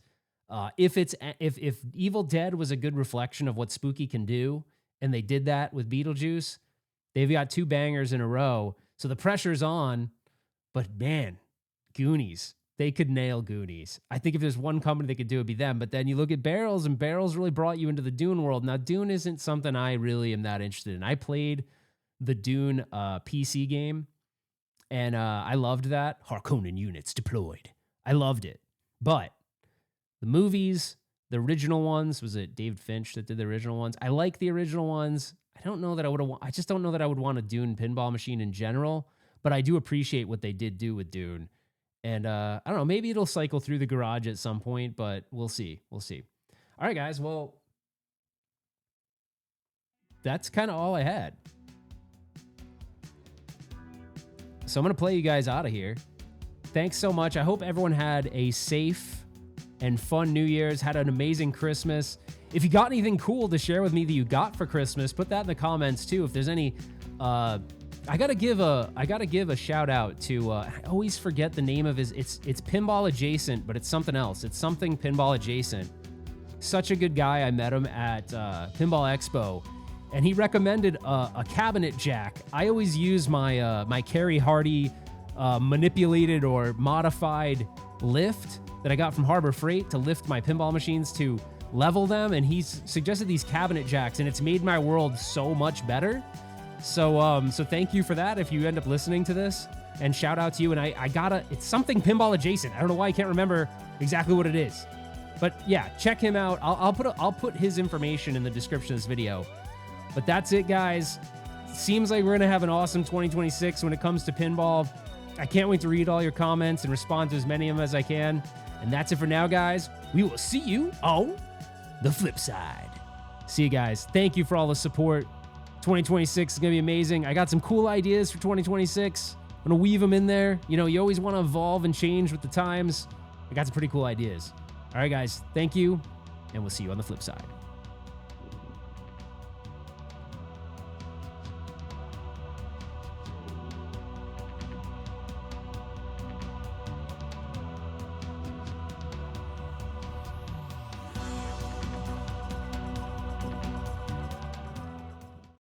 if Evil Dead was a good reflection of what Spooky can do, and they did that with Beetlejuice, they've got two bangers in a row. So the pressure's on, but man, Goonies, they could nail Goonies. I think if there's one company that could do it, it'd be them. But then you look at Barrels, and Barrels really brought you into the Dune world. Now, Dune isn't something I really am that interested in. I played the Dune PC game, and I loved that. Harkonnen units deployed. I loved it. But the movies, the original ones, was it David Finch that did the original ones? I like the original ones. I don't know that I just don't know that I would want a Dune pinball machine in general, but I do appreciate what they did do with Dune. And I don't know, maybe it'll cycle through the garage at some point, but we'll see. We'll see. All right, guys. Well, that's kind of all I had. So I'm going to play you guys out of here. Thanks so much. I hope everyone had a safe and fun New Year's, had an amazing Christmas. If you got anything cool to share with me that you got for Christmas, put that in the comments too. If there's any, I gotta give a shout out to, I always forget the name of it's Pinball Adjacent, but it's something else. It's something Pinball Adjacent. Such a good guy. I met him at Pinball Expo, and he recommended a cabinet jack. I always use my Carey Hardy manipulated or modified lift that I got from Harbor Freight to lift my pinball machines to level them, and he's suggested these cabinet jacks, and it's made my world so much better. So thank you for that if you end up listening to this, and shout out to you. And it's something Pinball Adjacent. I don't know why I can't remember exactly what it is, but yeah, check him out. I'll put his information in the description of this video. But that's it, guys. Seems like we're going to have an awesome 2026 when it comes to pinball. I can't wait to read all your comments and respond to as many of them as I can. And that's it for now, guys. We will see you on the flip side. See you guys. Thank you for all the support. 2026 is going to be amazing. I got some cool ideas for 2026. I'm going to weave them in there. You know, you always want to evolve and change with the times. I got some pretty cool ideas. All right, guys. Thank you, and we'll see you on the flip side.